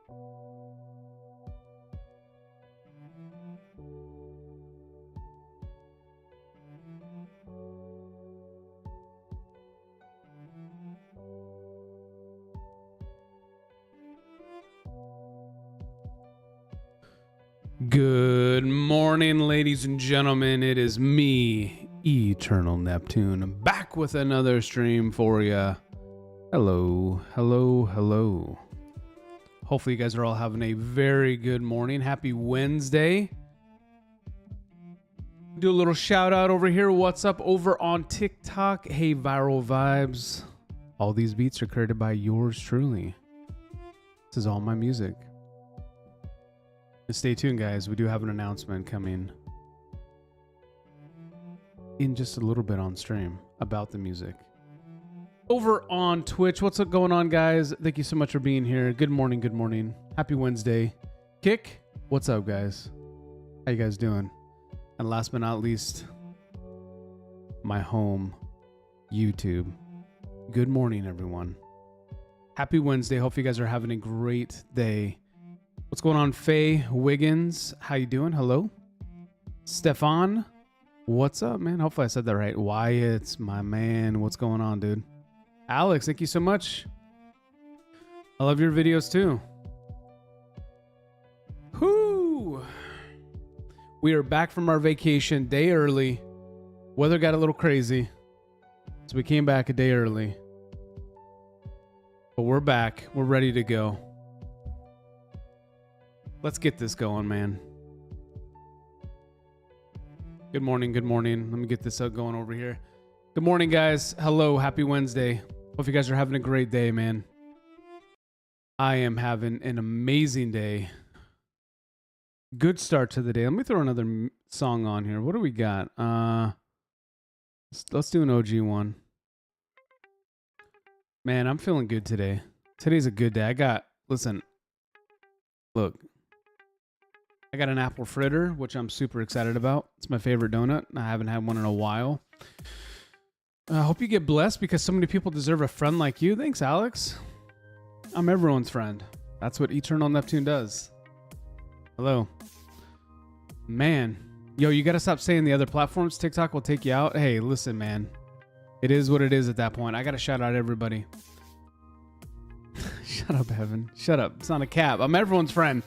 Good morning, ladies and gentlemen. It is me, Eternal Neptune, back with another stream for you. Hello, hello, hello. Hopefully you guys are all having a very good morning. Happy Wednesday. Do a little shout out over here. What's up over on TikTok? Hey, Viral Vibes. All these beats are created by yours truly. This is all my music. Stay tuned, guys. We do have an announcement coming in just a little bit on stream about the music. Over on Twitch, what's up going on, guys? Thank you so much for being here. Good morning, good morning. Happy Wednesday. Kick, what's up, guys? How you guys doing? And last but not least, my home, YouTube. Good morning, everyone. Happy Wednesday. Hope you guys are having a great day. What's going on, Faye Wiggins? How you doing? Hello. Stefan, what's up, man? Hopefully I said that right. Wyatt, my man. What's going on, dude? Alex, thank you so much. I love your videos too. Whoo! We are back from our vacation day early. Weather got a little crazy, so we came back a day early. But we're back. We're ready to go. Let's get this going, man. Good morning, good morning. Let me get this going over here. Good morning, guys. Hello, happy Wednesday. Hope you guys are having a great day, man. I am having an amazing day. Good start to the day. Let me throw another song on here. What do we got? Let's do an OG one. Man, I'm feeling good today. Today's a good day. Look. I got an apple fritter, which I'm super excited about. It's my favorite donut. I haven't had one in a while. I hope you get blessed because so many people deserve a friend like you. Thanks, Alex. I'm everyone's friend. That's what Eternal Neptune does. Hello. Man. Yo, you got to stop saying the other platforms. TikTok will take you out. Hey, listen, man. It is what it is at that point. I got to shout out everybody. Shut up, Evan. Shut up. It's not a cap. I'm everyone's friend.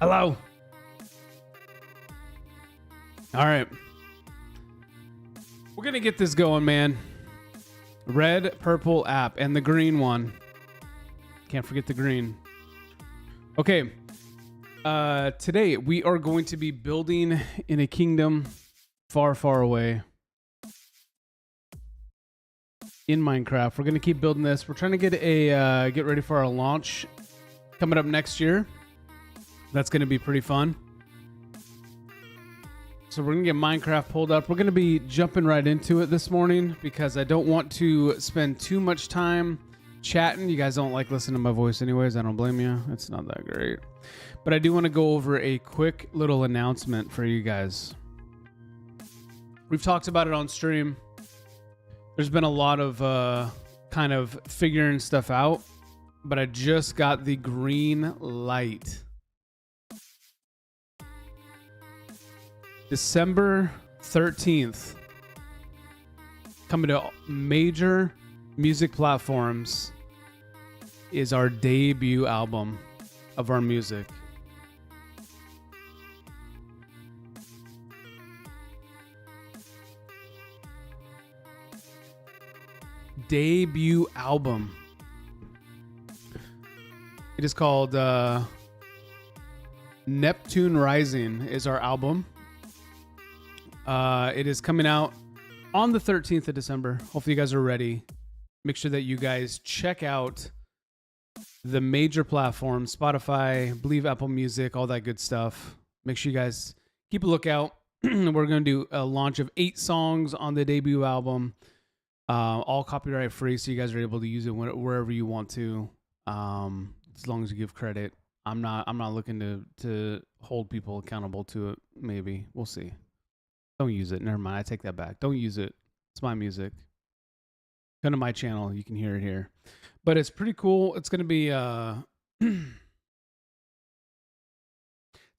Hello. All right. We're going to get this going, man. Red, purple app, and the green one. Can't forget the green. Okay. Today, we are going to be building in a kingdom far, far away. In Minecraft. We're going to keep building this. We're trying to get ready for our launch coming up next year. That's going to be pretty fun. So we're going to get Minecraft pulled up. We're going to be jumping right into it this morning because I don't want to spend too much time chatting. You guys don't like listening to my voice anyways. I don't blame you. It's not that great. But I do want to go over a quick little announcement for you guys. We've talked about it on stream. There's been a lot of kind of figuring stuff out, but I just got the green light. December 13th, coming to major music platforms, is our debut album of our music. Debut album. It is called Neptune Rising is our album. It is coming out on the 13th of December. Hopefully you guys are ready. Make sure that you guys check out the major platforms, Spotify, I believe Apple Music, all that good stuff. Make sure you guys keep a lookout. We're going to do a launch of 8 songs on the debut album, all copyright free, so you guys are able to use it wherever you want to, as long as you give credit. I'm not looking to hold people accountable to it. Maybe we'll see. Don't use it. Never mind. I take that back. Don't use it. It's my music. Come to my channel. You can hear it here. But it's pretty cool. It's going to be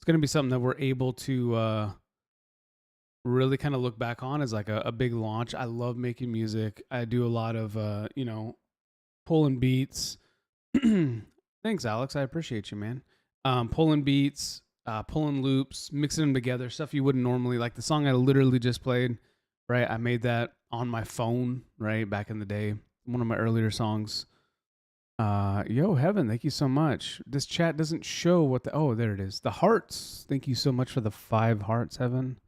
it's going to be something that we're able to really kind of look back on as like a big launch. I love making music. I do a lot of, pulling beats. Thanks, Alex. I appreciate you, man. Pulling beats, pulling loops, mixing them together, stuff you wouldn't normally, like the song I literally just played, right? I made that on my phone, right? Back in the day. One of my earlier songs. Yo, Heaven, thank you so much. This chat doesn't show what oh, there it is. The hearts. Thank you so much for the 5 hearts, Heaven.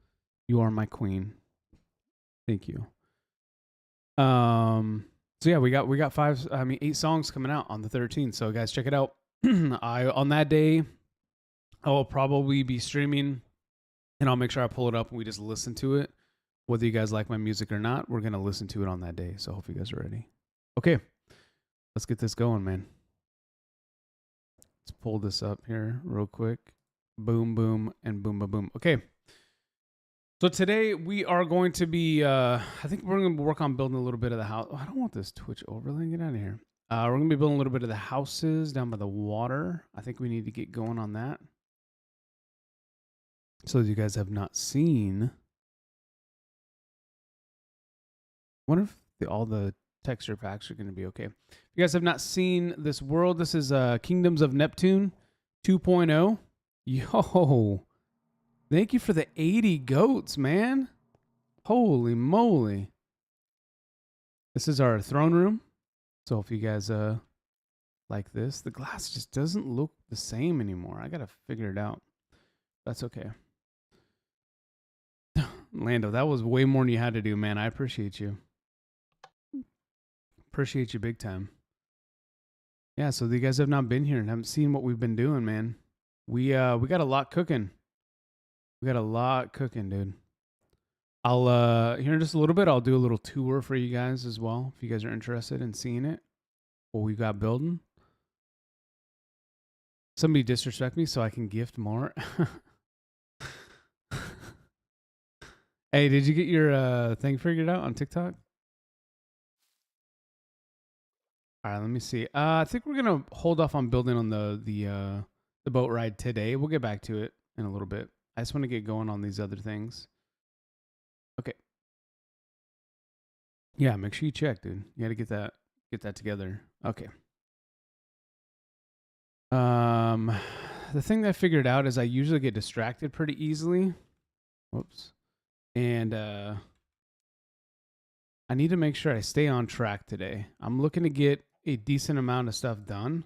You are my queen. Thank you. So yeah, we got 8 songs coming out on the 13th. So guys, check it out. On that day, I will probably be streaming, and I'll make sure I pull it up and we just listen to it. Whether you guys like my music or not, we're gonna listen to it on that day. So hope you guys are ready. Okay, let's get this going, man. Let's pull this up here real quick. Boom, boom, and boom, boom, boom. Okay. So today we are going to be, I think we're going to work on building a little bit of the house. Oh, I don't want this Twitch overlay. Get out of here. We're going to be building a little bit of the houses down by the water. I think we need to get going on that. So as you guys have not seen, I wonder if all the texture packs are going to be okay. If you guys have not seen this world, this is Kingdoms of Neptune 2.0. Yo. Thank you for the 80 goats, man. Holy moly. This is our throne room. So if you guys like this, the glass just doesn't look the same anymore. I got to figure it out. That's okay. Lando, that was way more than you had to do, man. I appreciate you. Appreciate you big time. Yeah, so you guys have not been here and haven't seen what we've been doing, man. We got a lot cooking. We got a lot cooking, dude. I'll here in just a little bit, I'll do a little tour for you guys as well, if you guys are interested in seeing it, what we got building. Somebody disrespect me so I can gift more. Hey, did you get your thing figured out on TikTok? All right, let me see. I think we're gonna hold off on building on the boat ride today. We'll get back to it in a little bit. I just want to get going on these other things. Okay. Yeah, make sure you check, dude. You got to get that together. Okay. The thing that I figured out is I usually get distracted pretty easily. Whoops. And I need to make sure I stay on track today. I'm looking to get a decent amount of stuff done.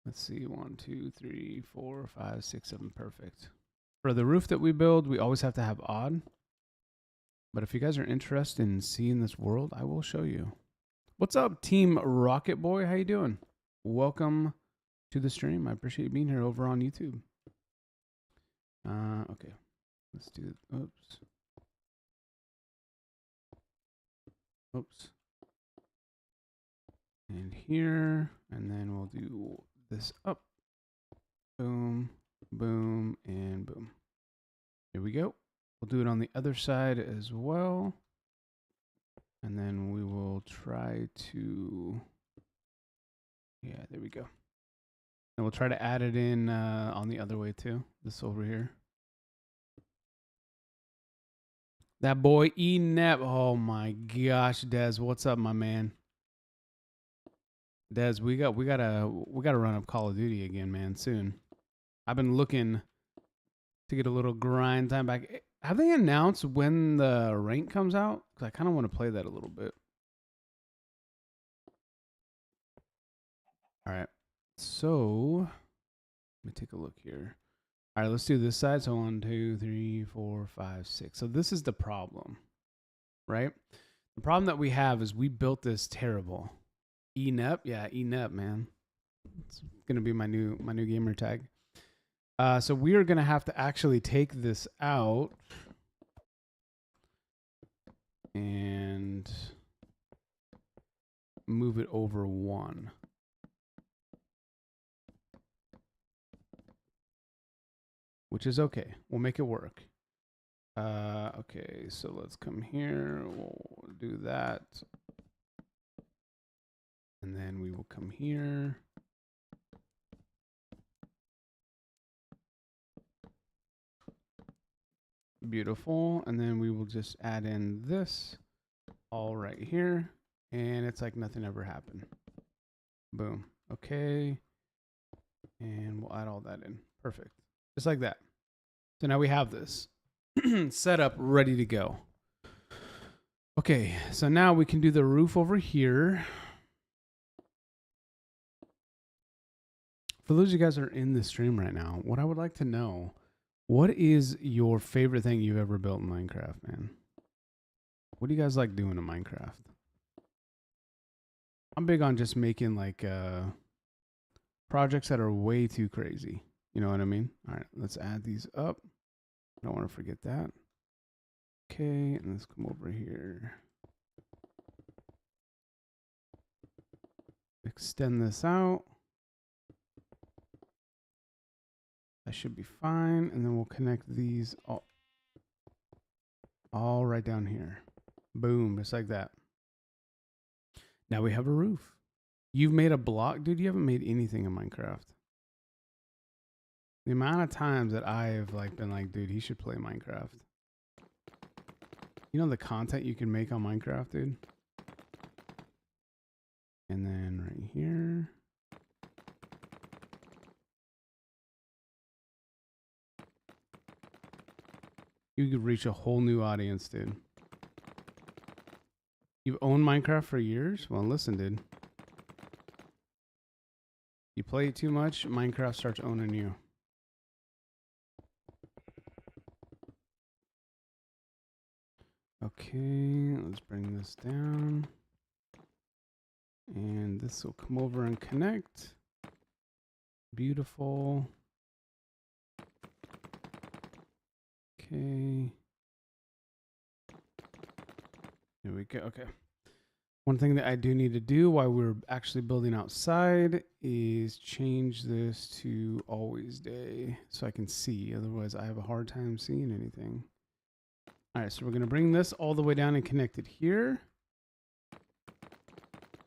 Let's see, 1, 2, 3, 4, 5, 6, 7, perfect. For the roof that we build, we always have to have odd. But if you guys are interested in seeing this world, I will show you. What's up, Team Rocket Boy? How you doing? Welcome to the stream. I appreciate you being here over on YouTube. Okay. Let's do it. Oops. Oops. And here, and then we'll do this up. Boom, boom, and boom. Here we go. We'll do it on the other side as well. And then we will try to, yeah, there we go. And we'll try to add it in on the other way too. This over here. That boy E-Nep. Oh my gosh, Dez, what's up, my man? Dez, we gotta run up Call of Duty again, man, soon. I've been looking to get a little grind time back. Have they announced when the rank comes out? Because I kind of want to play that a little bit. All right. So let me take a look here. All right, let's do this side. So 1, 2, 3, 4, 5, 6. So this is the problem, right? The problem that we have is we built this terrible. E-Nep, yeah, E-Nep, man. It's gonna be my new gamer tag. So we are gonna have to actually take this out and move it over 1. Which is okay. We'll make it work. Okay, so let's come here. We'll do that. And then we will come here. Beautiful. And then we will just add in this all right here. And it's like nothing ever happened. Boom. Okay. And we'll add all that in. Perfect. Just like that. So now we have this set up, ready to go. Okay, so now we can do the roof over here. For those of you guys that are in the stream right now, what I would like to know, what is your favorite thing you've ever built in Minecraft, man? What do you guys like doing in Minecraft? I'm big on just making like projects that are way too crazy. You know what I mean? All right, let's add these up. I don't want to forget that. Okay, and let's come over here. Extend this out. That should be fine. And then we'll connect these all right down here. Boom, just like that. Now we have a roof. You've made a block? Dude, you haven't made anything in Minecraft. The amount of times that I've like been like, dude, he should play Minecraft. You know the content you can make on Minecraft, dude? And then right here. You could reach a whole new audience, dude. You've owned Minecraft for years? Well, listen, dude. You play it too much, Minecraft starts owning you. Okay, let's bring this down. And this will come over and connect. Beautiful. Okay. Here we go. Okay. One thing that I do need to do while we're actually building outside is change this to always day so I can see. Otherwise, I have a hard time seeing anything. All right, so we're going to bring this all the way down and connect it here.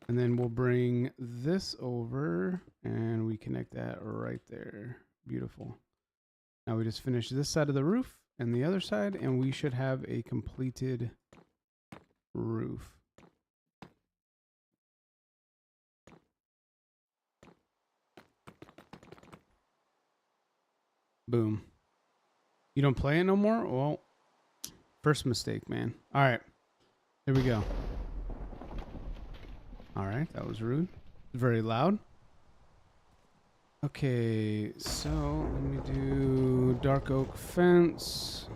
And then we'll bring this over and we connect that right there. Beautiful. Now we just finish this side of the roof and the other side, and we should have a completed roof. Boom. You don't play it no more? Well, first mistake, man. All right. Here we go. All right. That was rude. Very loud. Okay. So let me do dark oak fence.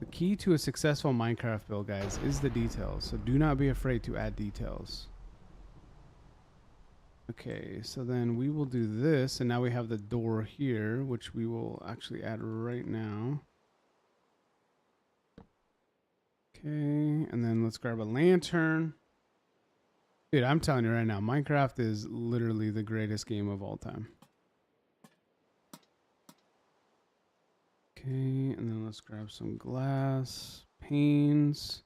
The key to a successful Minecraft build, guys, is the details. So do not be afraid to add details. Okay, so then we will do this, and now we have the door here, which we will actually add right now. Okay, and then let's grab a lantern. Dude, I'm telling you right now, Minecraft is literally the greatest game of all time. Okay, and then let's grab some glass panes,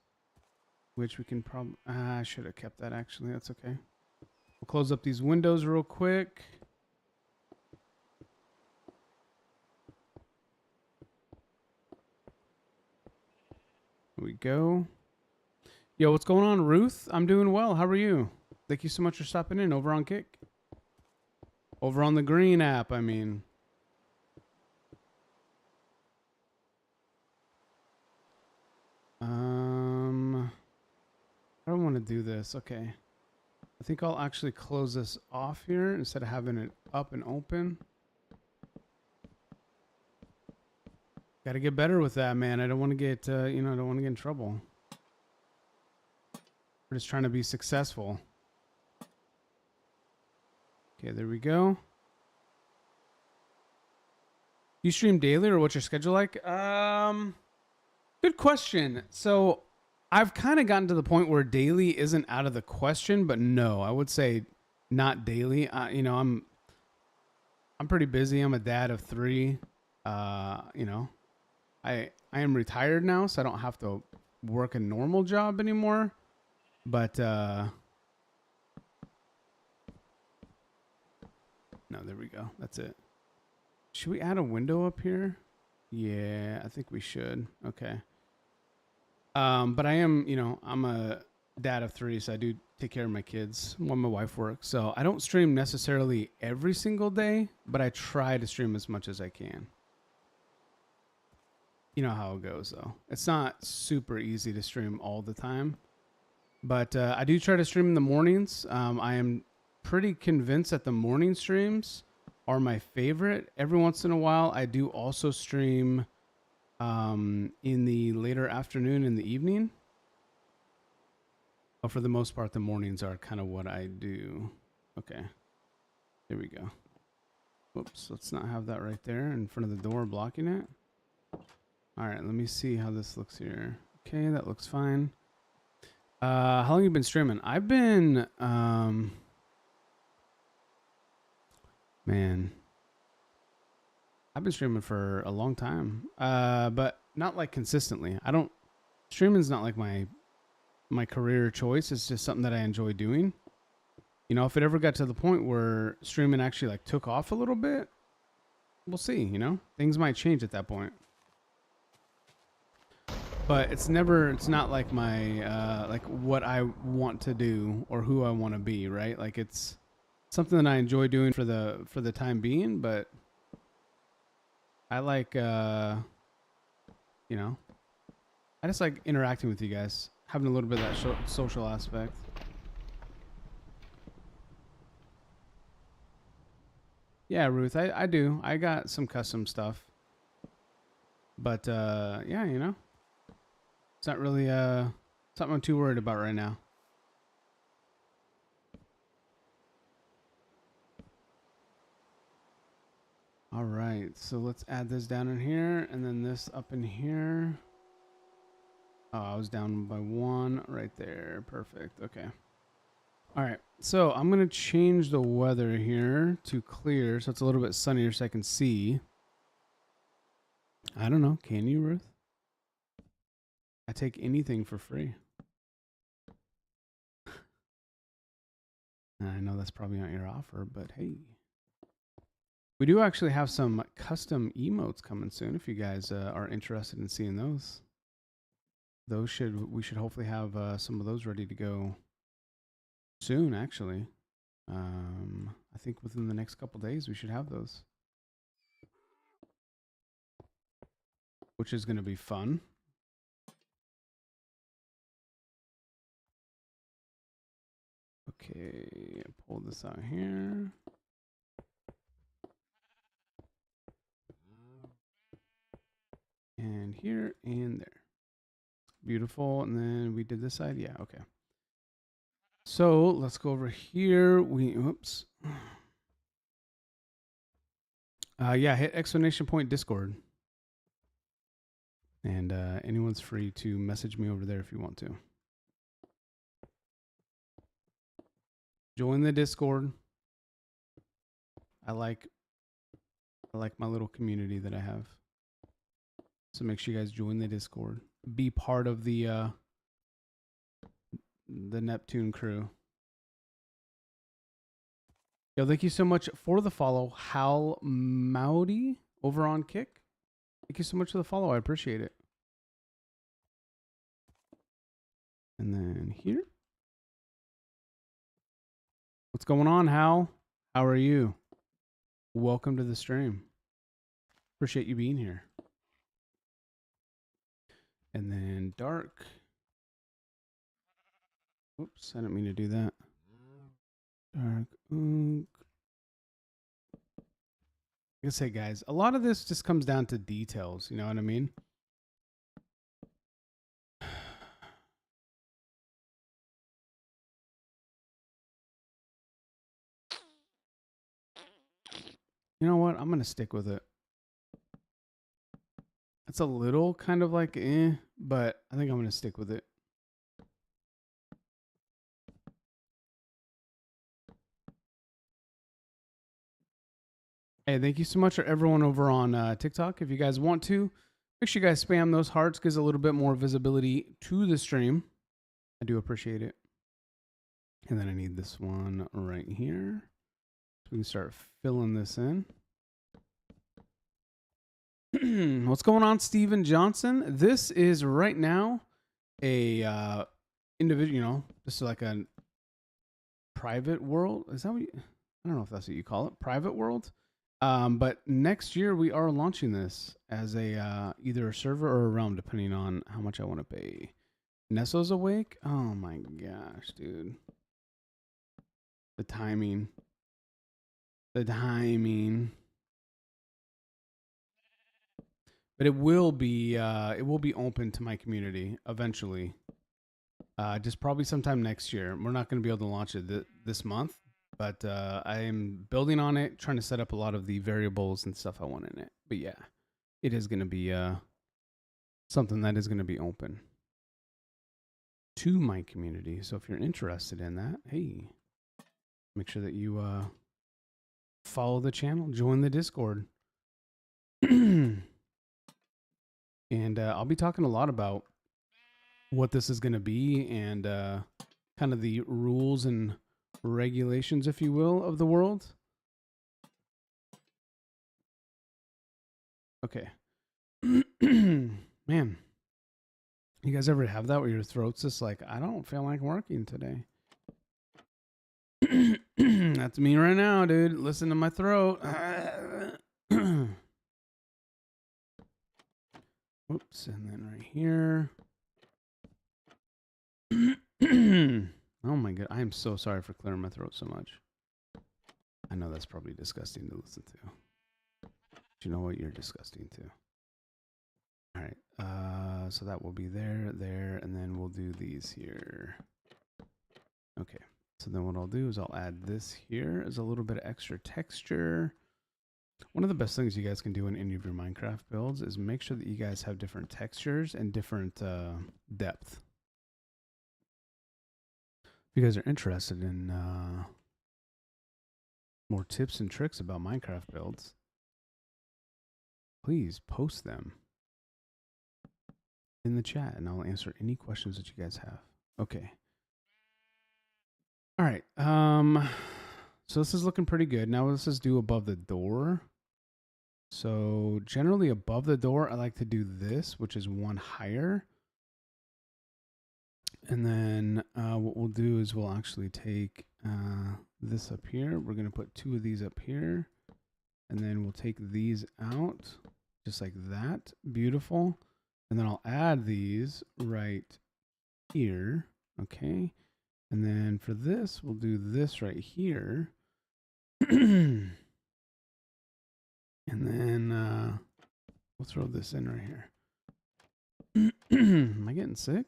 which we can probably... I should have kept that, actually. That's okay. We'll close up these windows real quick. Here we go. Yo, what's going on, Ruth? I'm doing well. How are you? Thank you so much for stopping in over on Kick. Over on the green app, I mean. I don't want to do this. Okay. I think I'll actually close this off here instead of having it up and open. Got to get better with that, man. I don't want to get, I don't want to get in trouble. We're just trying to be successful. Okay, there we go. You stream daily, or what's your schedule like? Good question. So I've kind of gotten to the point where daily isn't out of the question, but no, I would say not daily. I'm pretty busy. I'm a dad of 3. I am retired now, so I don't have to work a normal job anymore. But no, there we go. That's it. Should we add a window up here? Yeah, I think we should. Okay. But I am, I'm a dad of 3, so I do take care of my kids when my wife works. So I don't stream necessarily every single day, but I try to stream as much as I can. You know how it goes, though. It's not super easy to stream all the time, but I do try to stream in the mornings. I am pretty convinced that the morning streams are my favorite. Every once in a while, I do also stream in the later afternoon and the evening. But for the most part, the mornings are kind of what I do. Okay. Here we go. Whoops. Let's not have that right there in front of the door blocking it. All right. Let me see how this looks here. Okay. That looks fine. How long have you been streaming? I've been, man, I've been streaming for a long time. But not like consistently. Streaming's not like my career choice. It's just something that I enjoy doing. You know, if it ever got to the point where streaming actually like took off a little bit, we'll see, things might change at that point. But it's not like my, like what I want to do or who I want to be, right? Like it's something that I enjoy doing for the time being, but I like, I just like interacting with you guys, having a little bit of that social aspect. Yeah, Ruth, I do. I got some custom stuff. But yeah, it's not really something I'm too worried about right now. All right, so let's add this down in here and then this up in here. Oh, I was down by 1 right there. Perfect. Okay. All right, so I'm going to change the weather here to clear so it's a little bit sunnier so I can see. I don't know. Can you, Ruth? I take anything for free. I know that's probably not your offer, but hey. We do actually have some custom emotes coming soon if you guys are interested in seeing those. We should hopefully have some of those ready to go soon, actually. I think within the next couple days we should have those, which is going to be fun. Okay, pull this out here. And here and there. Beautiful. And then we did this side. Yeah, okay. So let's go over here. Oops. Yeah, hit exclamation point Discord. And anyone's free to message me over there if you want to. Join the Discord. I like my little community that I have. So make sure you guys join the Discord. Be part of the Neptune crew. Yo, thank you so much for the follow, Hal Mowdy over on Kick. Thank you so much for the follow. I appreciate it. And then here. What's going on, Hal? How are you? Welcome to the stream. Appreciate you being here. And then Dark. Oops, I didn't mean to do that. Dark. Like I say, guys, a lot of this just comes down to details. You know what I mean? You know what? I'm going to stick with it. It's a little kind of like but I think I'm going to stick with it. Hey, thank you so much for everyone over on TikTok. If you guys want to, make sure you guys spam those hearts. Gives a little bit more visibility to the stream. I do appreciate it. And then I need this one right here. So we can start filling this in. What's going on, Steven Johnson? This is right now a individual, just like a private world. Is that what I don't know if that's what you call it, private world. But next year we are launching this as a either a server or a realm, depending on how much I want to pay. Nesso's awake? Oh my gosh, dude. The timing. The timing. But it will be open to my community eventually. Just probably sometime next year. We're not going to be able to launch it this month, but I am building on it, trying to set up a lot of the variables and stuff I want in it. But yeah, it is going to be something that is going to be open to my community. So if you're interested in that, hey, make sure that you follow the channel, join the Discord. And I'll be talking a lot about what this is going to be and kind of the rules and regulations, if you will, of the world. Okay. Man, you guys ever have that where your throat's just like, I don't feel like working today? That's me right now, dude. Listen to my throat. Whoops, and then right here. Oh my god, I am so sorry for clearing my throat so much. I know that's probably disgusting to listen to. But you know what? You're disgusting too. All right, so that will be there, and then we'll do these here. Okay, so then what I'll do is I'll add this here as a little bit of extra texture. One of the best things you guys can do in any of your Minecraft builds is make sure that you guys have different textures and different depth. If you guys are interested in more tips and tricks about Minecraft builds, please post them in the chat and I'll answer any questions that you guys have. Okay. All right. So this is looking pretty good. Now let's just do above the door. So generally above the door, I like to do this, which is one higher. And then what we'll do is we'll actually take this up here. We're going to put two of these up here. And then we'll take these out just like that. Beautiful. And then I'll add these right here. Okay. And then for this, we'll do this right here. And then we'll throw this in right here. Am I getting sick?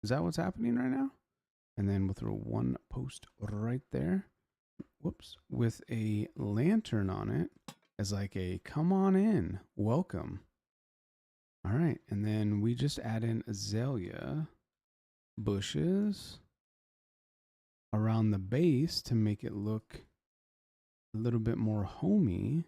Is that what's happening right now? And then we'll throw one post right there. Whoops. With a lantern on it as like a come on in. Welcome. All right. And then we just add in azalea bushes around the base to make it look a little bit more homey.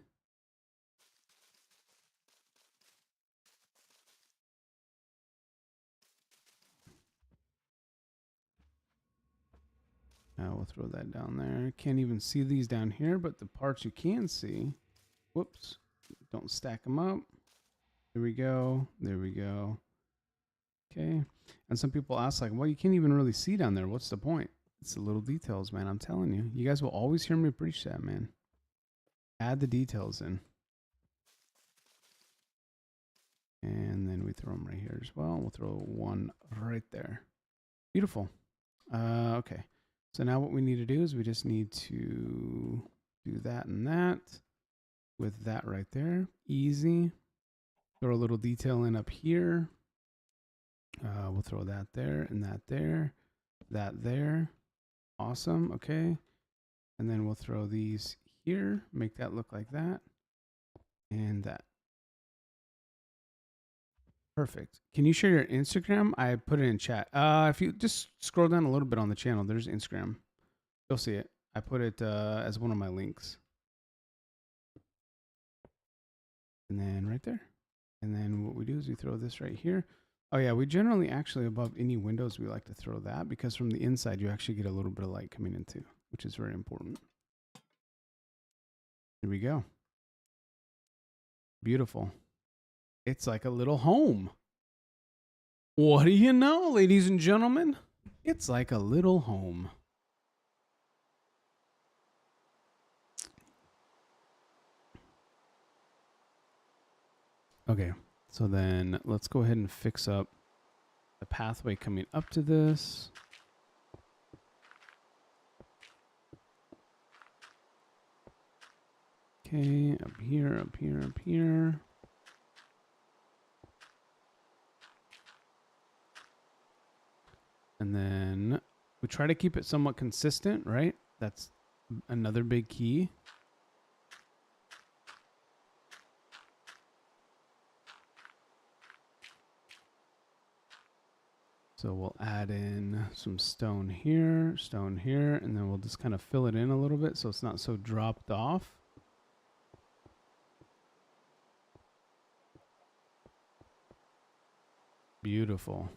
Now we'll throw that down there. Can't even see these down here, but the parts you can see. Whoops. Don't stack them up. There we go. There we go. Okay. And some people ask like, well, you can't even really see down there. What's the point? It's the little details, man. I'm telling you. You guys will always hear me preach that, man. Add the details in. And then we throw them right here as well. We'll throw one right there. Beautiful. Okay. So now what we need to do is we just need to do that and that with that right there. Easy. Throw a little detail in up here. We'll throw that there and that there. That there. Awesome. Okay. And then we'll throw these here. Make that look like that. And that. Perfect. Can you share your Instagram? I put it in chat. If you just scroll down a little bit on the channel, there's Instagram. You'll see it. I put it as one of my links. And then right there. And then what we do is we throw this right here. Oh yeah, we generally actually above any windows, we like to throw that because from the inside, you actually get a little bit of light coming into, which is very important. Here we go. Beautiful. It's like a little home. What do you know, ladies and gentlemen? It's like a little home. Okay, so then let's go ahead and fix up the pathway coming up to this. Okay, up here, up here, up here. And then we try to keep it somewhat consistent, right? That's another big key. So we'll add in some stone here, and then we'll just kind of fill it in a little bit so it's not so dropped off. Beautiful.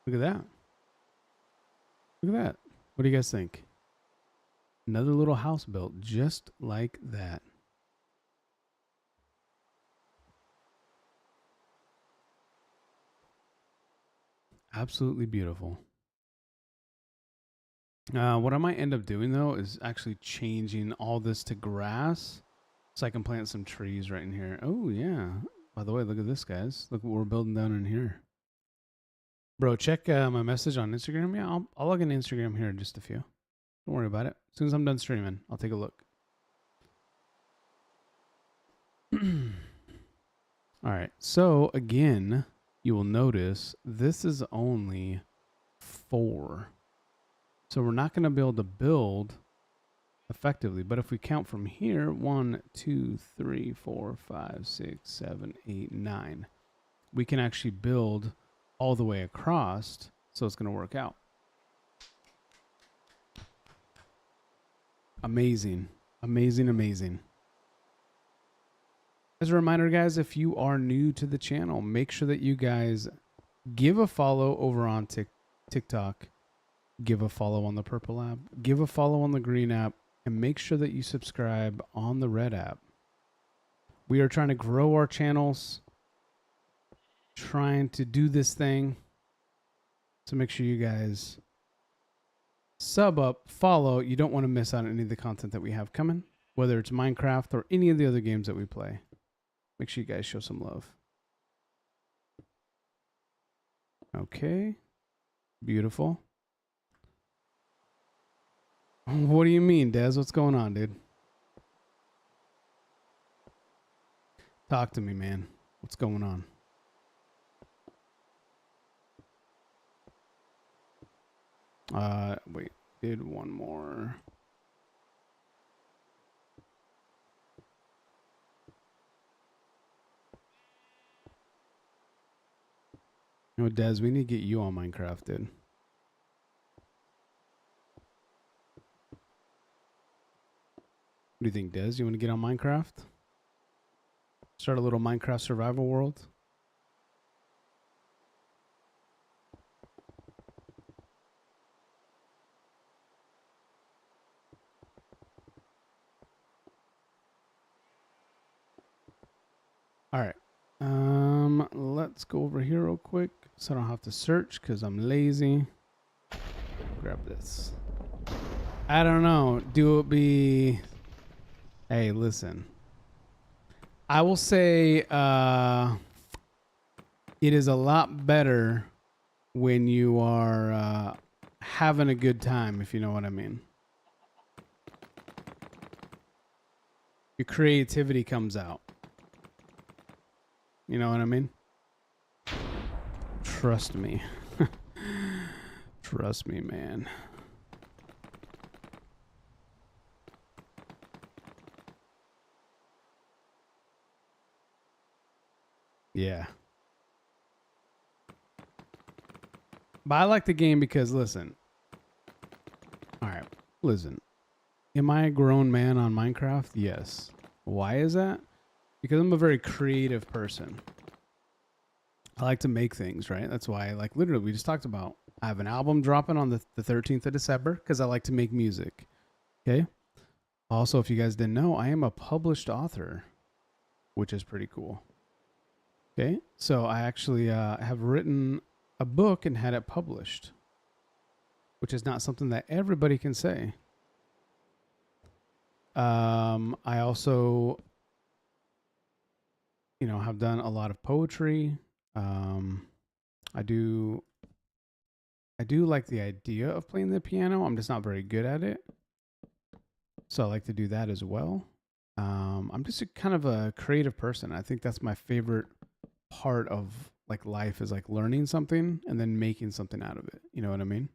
Look at that. Look at that. What do you guys think? Another little house built just like that. Absolutely beautiful. What I might end up doing though is actually changing all this to grass so I can plant some trees right in here. Oh yeah. By the way, look at this, guys. Look what we're building down in here. Bro, check my message on Instagram. Yeah, I'll log in Instagram here in just a few. Don't worry about it. As soon as I'm done streaming, I'll take a look. All right. So again, you will notice this is only 4. So we're not going to be able to build effectively. But if we count from here, 1, 2, 3, 4, 5, 6, 7, 8, 9, we can actually build all the way across. So it's going to work out. Amazing. Amazing, amazing. As a reminder, guys, if you are new to the channel, make sure that you guys give a follow over on TikTok. Give a follow on the purple app. Give a follow on the green app. And make sure that you subscribe on the red app. We are trying to grow our channels. Trying to do this thing. So make sure you guys sub up, follow. You don't want to miss out on any of the content that we have coming. Whether it's Minecraft or any of the other games that we play. Make sure you guys show some love. Okay. Beautiful. What do you mean, Des? What's going on, dude? Talk to me, man. What's going on? Wait. Did one more. No, Des, we need to get you on Minecraft, dude. What do you think, Des? You want to get on Minecraft? Start a little Minecraft survival world? All right. Let's go over here real quick so I don't have to search because I'm lazy. Grab this. I don't know. Do it be... Hey, listen. I will say it is a lot better when you are having a good time, if you know what I mean. Your creativity comes out. You know what I mean? Trust me. Trust me, man. Yeah. But I like the game because, listen. All right, listen. Am I a grown man on Minecraft? Yes. Why is that? Because I'm a very creative person. I like to make things, right? That's why, like, literally, we just talked about, I have an album dropping on the 13th of December because I like to make music. Okay? Also, if you guys didn't know, I am a published author. which is pretty cool. Okay, so I actually have written a book and had it published, which is not something that everybody can say. I also, have done a lot of poetry. I do like the idea of playing the piano. I'm just not very good at it. So I like to do that as well. I'm just kind of a creative person. I think that's my favorite part of like life is like learning something and then making something out of it. You know what I mean?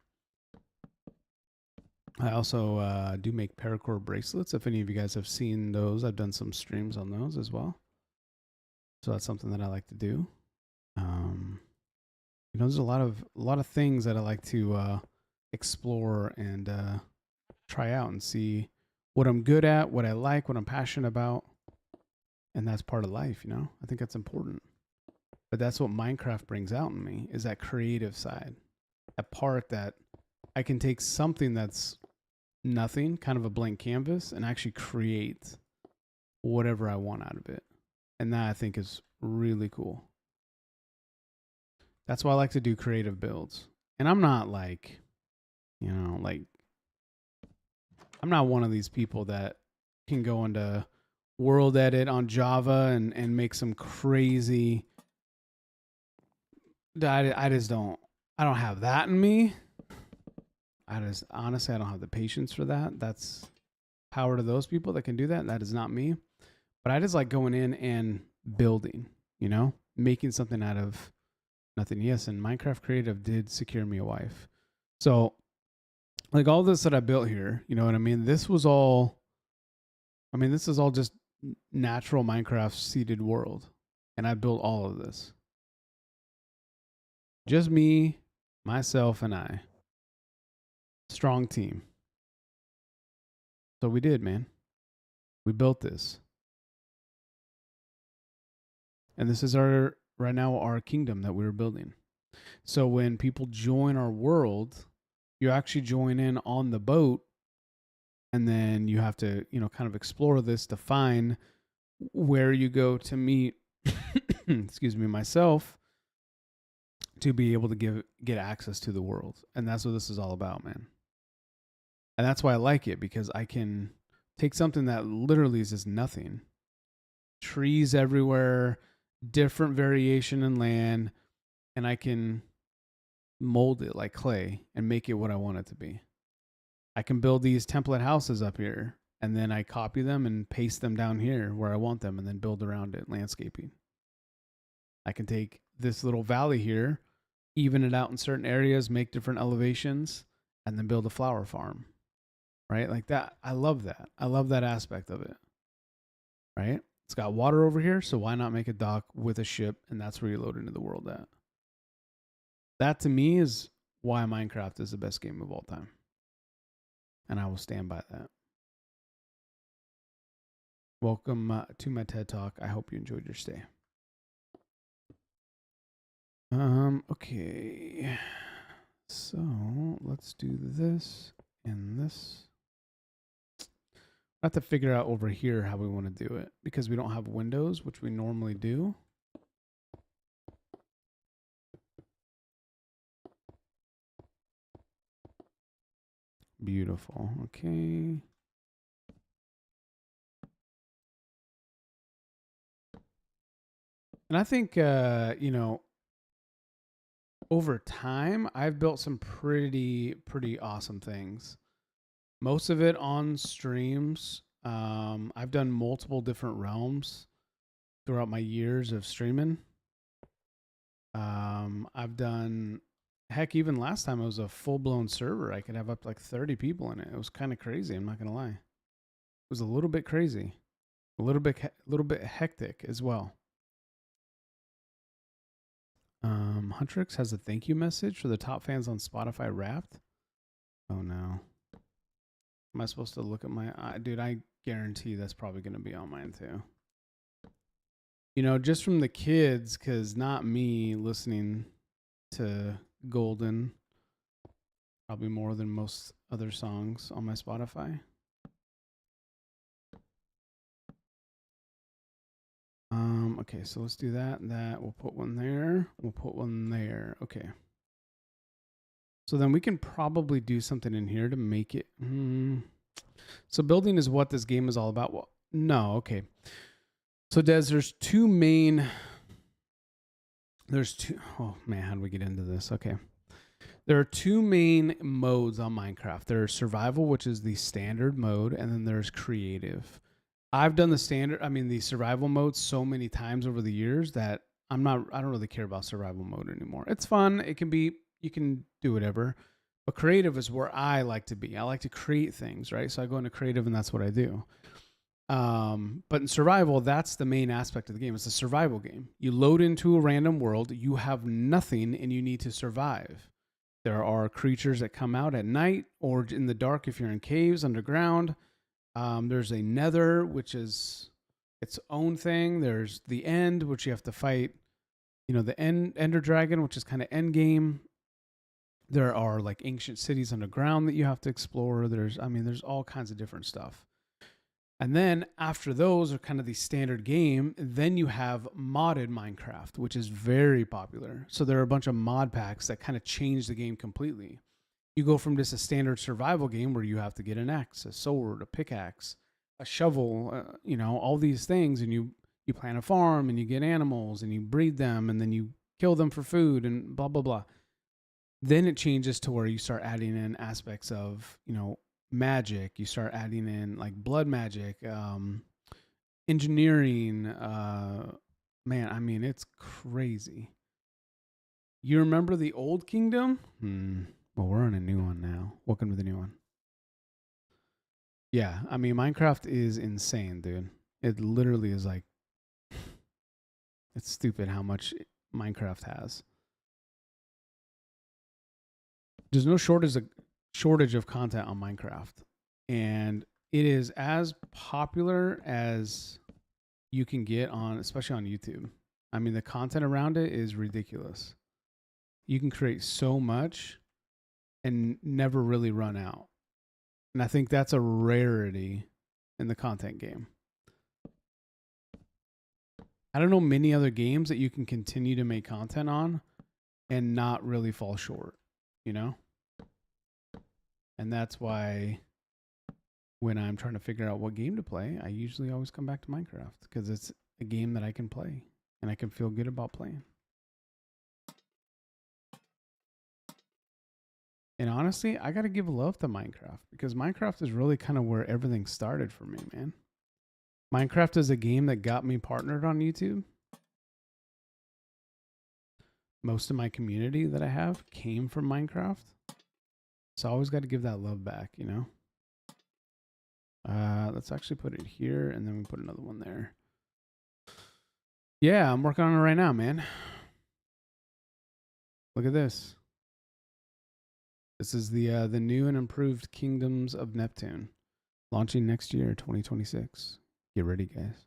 I also do make paracord bracelets. If any of you guys have seen those, I've done some streams on those as well. So that's something that I like to do. There's a lot of things that I like to explore and try out and see what I'm good at, what I like, what I'm passionate about, and that's part of life. I think that's important. But that's what Minecraft brings out in me is that creative side, that part that I can take something that's nothing, kind of a blank canvas, and actually create whatever I want out of it. And that I think is really cool. That's why I like to do creative builds. And I'm not like, I'm not one of these people that can go into world edit on Java and make some crazy. I don't have that in me. Honestly, I don't have the patience for that. That's power to those people that can do that. That is not me. But I just like going in and building, making something out of nothing. Yes, and Minecraft Creative did secure me a wife. So, like all this that I built here, you know what I mean? This is all just natural Minecraft seeded world. And I built all of this. Just me, myself, and I. Strong team. So we did, man. We built this. And this is right now our kingdom that we were building. So when people join our world, you actually join in on the boat, and then you have to, kind of explore this to find where you go to meet excuse me, myself, to be able to get access to the world. And that's what this is all about, man. And that's why I like it, because I can take something that literally is just nothing. Trees everywhere, different variation in land, and I can mold it like clay and make it what I want it to be. I can build these template houses up here, and then I copy them and paste them down here where I want them, and then build around it, landscaping. I can take this little valley here, even it out in certain areas, make different elevations, and then build a flower farm. Right? Like that. I love that. I love that aspect of it. Right? It's got water over here, so why not make a dock with a ship, and that's where you load into the world at. That to me is why Minecraft is the best game of all time. And I will stand by that. Welcome to my TED Talk. I hope you enjoyed your stay. Okay. So let's do this and this. I have to figure out over here how we want to do it, because we don't have windows, which we normally do. Beautiful. Okay. And I think, over time, I've built some pretty awesome things. Most of it on streams. I've done multiple different realms throughout my years of streaming. I've done, heck, even last time it was a full-blown server. I could have up to like 30 people in it. It was kind of crazy, I'm not going to lie. It was a little bit crazy. A little bit hectic as well. Huntrix has a thank you message for the top fans on Spotify Wrapped. Oh no. Am I supposed to look at my... dude, I guarantee that's probably going to be on mine too. Just from the kids, because not me listening to Golden, probably more than most other songs on my Spotify. Okay, so let's do that and that. We'll put one there. We'll put one there. Okay. So then we can probably do something in here to make it. So building is what this game is all about. Well, no, okay. So Des, there's two main. There's two. Oh man, how do we get into this? Okay. There are two main modes on Minecraft. There's survival, which is the standard mode, and then there's creative. I've done the survival mode so many times over the years that I don't really care about survival mode anymore. It's fun. You can do whatever. But creative is where I like to be. I like to create things, right? So I go into creative and that's what I do. But in survival, that's the main aspect of the game. It's a survival game. You load into a random world, you have nothing, and you need to survive. There are creatures that come out at night or in the dark if you're in caves underground. There's a nether, which is its own thing. There's the end, which you have to fight, the ender dragon, which is kind of end game. There are like ancient cities underground that you have to explore. There's all kinds of different stuff. And then after those are kind of the standard game, then you have modded Minecraft, which is very popular. So there are a bunch of mod packs that kind of change the game completely. You go from just a standard survival game where you have to get an axe, a sword, a pickaxe, a shovel, all these things, and you plant a farm and you get animals and you breed them and then you kill them for food and blah blah blah. Then it changes to where you start adding in aspects of magic. You start adding in like blood magic, engineering. Man, it's crazy. You remember the old kingdom? Well, we're on a new one now. Welcome to the new one. Yeah, Minecraft is insane, dude. It literally is like, it's stupid how much Minecraft has. There's no shortage of content on Minecraft, and it is as popular as you can get especially on YouTube. The content around it is ridiculous. You can create so much and never really run out. And I think that's a rarity in the content game. I don't know many other games that you can continue to make content on and not really fall short, And that's why when I'm trying to figure out what game to play, I usually always come back to Minecraft because it's a game that I can play and I can feel good about playing. And honestly, I got to give love to Minecraft because Minecraft is really kind of where everything started for me, man. Minecraft is a game that got me partnered on YouTube. Most of my community that I have came from Minecraft. So I always got to give that love back, Let's actually put it here and then we put another one there. Yeah, I'm working on it right now, man. Look at this. This is the new and improved Kingdoms of Neptune, launching next year, 2026. Get ready, guys.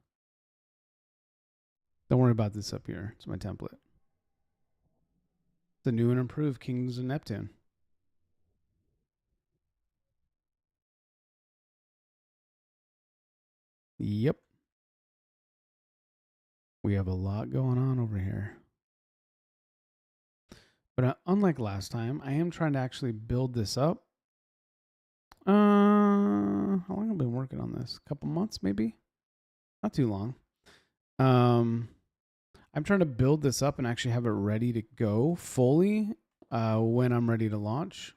Don't worry about this up here. It's my template. The new and improved Kingdoms of Neptune. Yep. We have a lot going on over here. But unlike last time, I am trying to actually build this up. How long have I been working on this? A couple months, maybe? Not too long. I'm trying to build this up and actually have it ready to go fully when I'm ready to launch,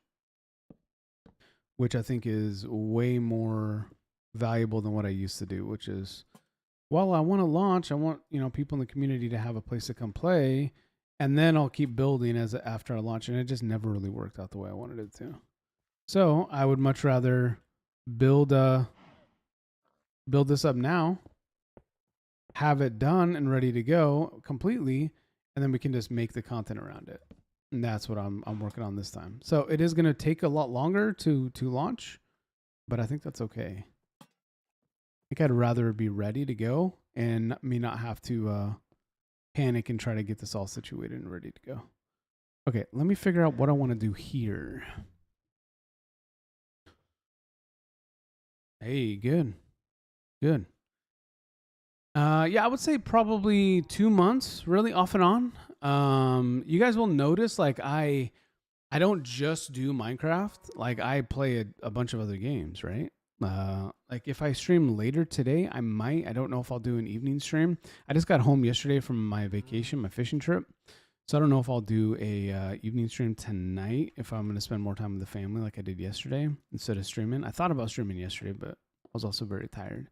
which I think is way more valuable than what I used to do, which is, well, I want to launch. I want, people in the community to have a place to come play, and then I'll keep building after I launch. And it just never really worked out the way I wanted it to. So I would much rather build this up now, have it done and ready to go completely, and then we can just make the content around it. And that's what I'm working on this time. So it is going to take a lot longer to launch, but I think that's okay. I think I'd rather be ready to go and me not have to panic and try to get this all situated and ready to go. Okay, let me figure out what I want to do here. Hey, good. Good. Yeah, I would say probably 2 months, really off and on. You guys will notice like I don't just do Minecraft. Like I play a bunch of other games, right? Like if I stream later today, I might. I don't know if I'll do an evening stream. I just got home yesterday from my vacation, my fishing trip. So I don't know if I'll do a evening stream tonight if I'm going to spend more time with the family like I did yesterday instead of streaming. I thought about streaming yesterday, but I was also very tired.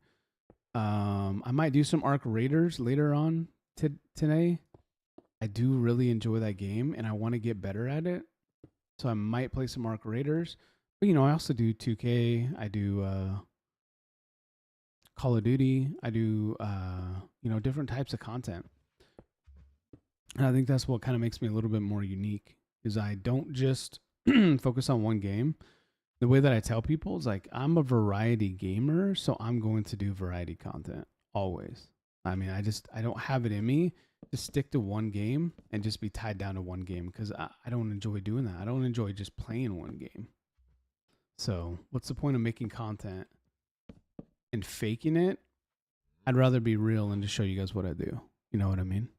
I might do some Arc Raiders later on today. I do really enjoy that game and I want to get better at it. So I might play some Arc Raiders. But I also do 2K. I do Call of Duty. I do different types of content. And I think that's what kind of makes me a little bit more unique is I don't just focus on one game. The way that I tell people is like I'm a variety gamer, so I'm going to do variety content always. I mean, I don't have it in me to stick to one game and just be tied down to one game because I don't enjoy doing that. I don't enjoy just playing one game. So what's the point of making content and faking it? I'd rather be real and just show you guys what I do. You know what I mean?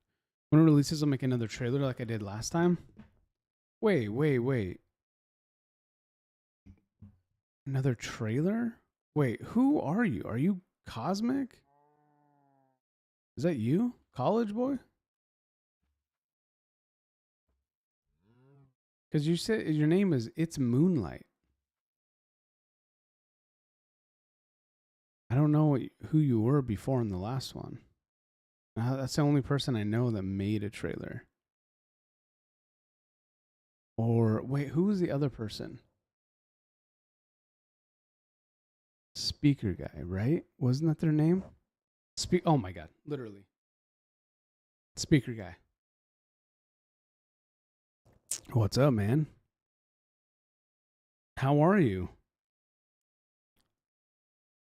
When it releases, I'll make another trailer like I did last time. Wait. Another trailer? Wait, who are you? Are you Cosmic? Is that you? College boy? Because you said your name is It's Moonlight. I don't know who you were before in the last one. That's the only person I know that made a trailer. Or wait, who was the other person? Speaker guy, right? Wasn't that their name? Oh my god, literally. Speaker guy. What's up, man? How are you?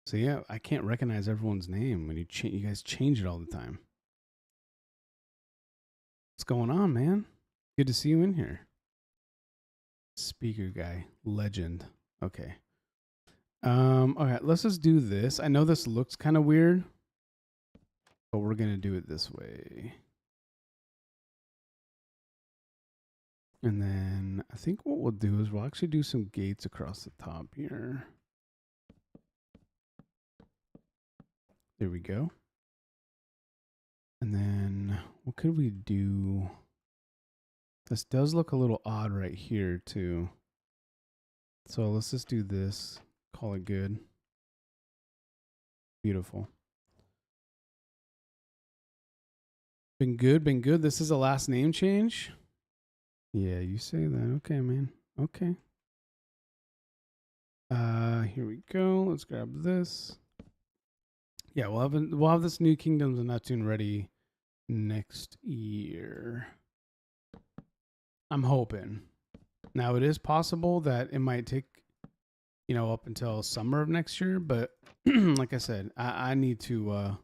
So yeah, I can't recognize everyone's name when you guys change it all the time. What's going on, man? Good to see you in here. Speaker guy, legend. Okay. Okay, let's just do this. I know this looks kind of weird, but we're gonna do it this way. And then I think what we'll do is we'll actually do some gates across the top here. There we go. And then what could we do? This does look a little odd right here too. So let's just do this. Call it good. Beautiful. Been good, been good. This is a last name change. Yeah, you say that. Okay, man. Okay. Here we go. Let's grab this. Yeah, we'll have this New Kingdoms of Neptune ready next year. I'm hoping. Now it is possible that it might take, up until summer of next year, but like I said, I need to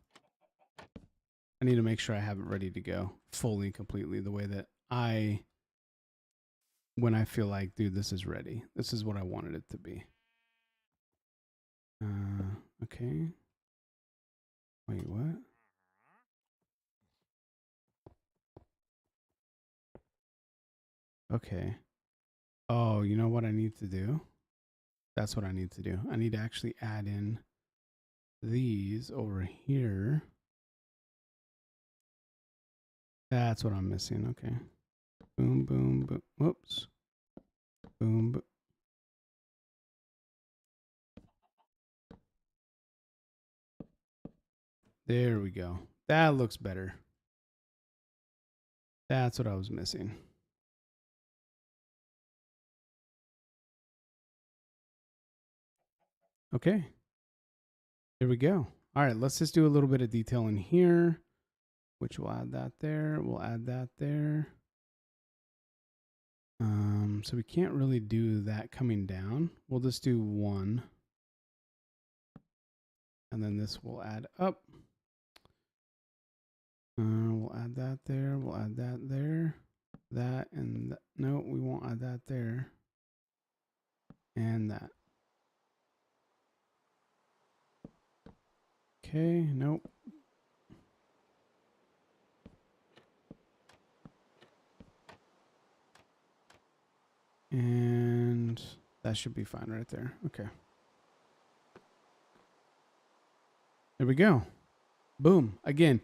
make sure I have it ready to go fully, completely the way that when I feel like, dude, this is ready. This is what I wanted it to be. Okay. Wait, what? Okay. Oh, you know what I need to do? That's what I need to do. I need to actually add in these over here. That's what I'm missing. Okay. Boom, boom, boom. Whoops. Boom, boom. There we go. That looks better. That's what I was missing. Okay. There we go. All right, let's just do a little bit of detail in here, which we'll add that there. We'll add that there. So we can't really do that coming down. We'll just do one. And then this will add up. We'll add that there. We'll add that there. That and that. No, we won't add that there. And that. Okay, nope. That should be fine right there. Okay. There we go. Boom. Again.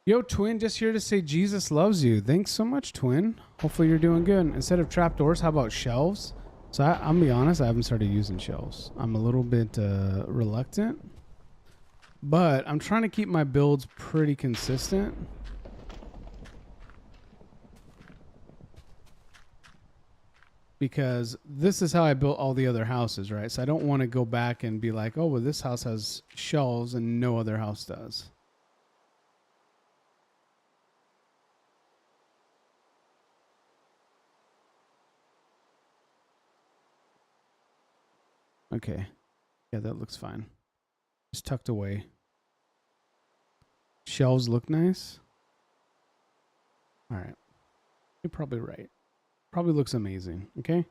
Yo, Twin, just here to say Jesus loves you. Thanks so much, Twin. Hopefully you're doing good. Instead of trapdoors, how about shelves? So I'm going to be honest, I haven't started using shelves. I'm a little bit reluctant. But I'm trying to keep my builds pretty consistent. Because this is how I built all the other houses, right? So I don't want to go back and be like, oh, well, this house has shelves and no other house does. Okay. Yeah, that looks fine. Just tucked away. Shelves look nice. All right. You're probably right. Probably looks amazing. Okay.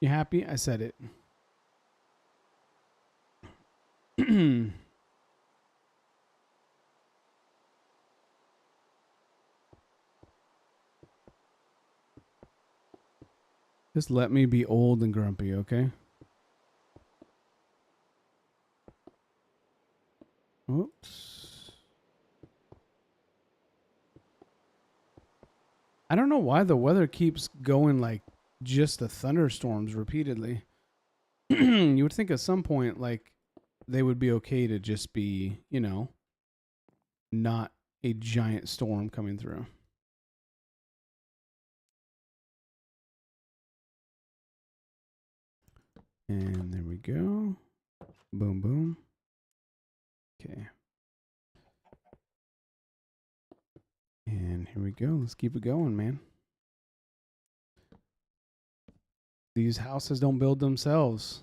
You happy? I said it. Just let me be old and grumpy, okay? Oops. I don't know why the weather keeps going like just the thunderstorms repeatedly. You would think at some point, like, they would be okay to just be, you know, not a giant storm coming through. And there we go. Boom, boom. Okay. And here we go. Let's keep it going, man. These houses don't build themselves.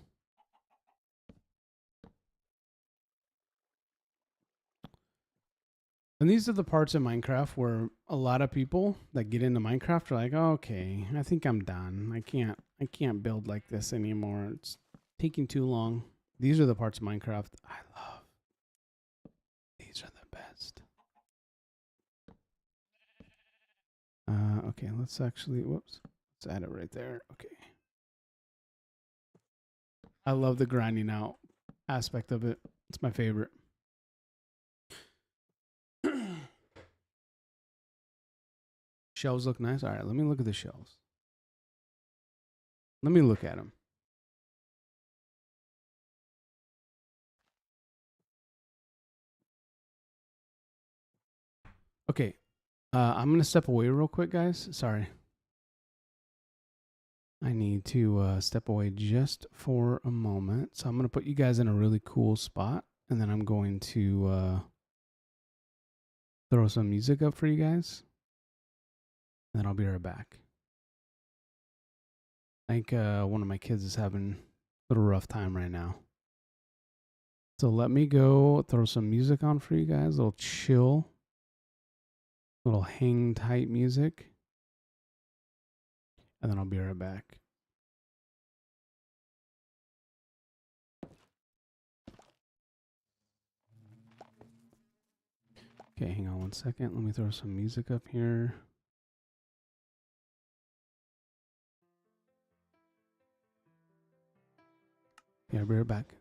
And these are the parts of Minecraft where a lot of people that get into Minecraft are like, oh, okay, I think I'm done. I can't build like this anymore. It's taking too long. These are the parts of Minecraft I love. These are the best. Okay, let's actually, whoops. Let's add it right there. Okay. I love the grinding out aspect of it. It's my favorite. Shelves look nice. All right, let me look at the shelves. Let me look at them. Okay. I'm going to step away real quick, guys. Sorry. I need to step away just for a moment. So I'm going to put you guys in a really cool spot. And then I'm going to throw some music up for you guys. And then I'll be right back. I think one of my kids is having a little rough time right now. So let me go throw some music on for you guys. A little chill, little hang tight music. And then I'll be right back. Okay, hang on one second. Let me throw some music up here. Yeah, I'll be right back.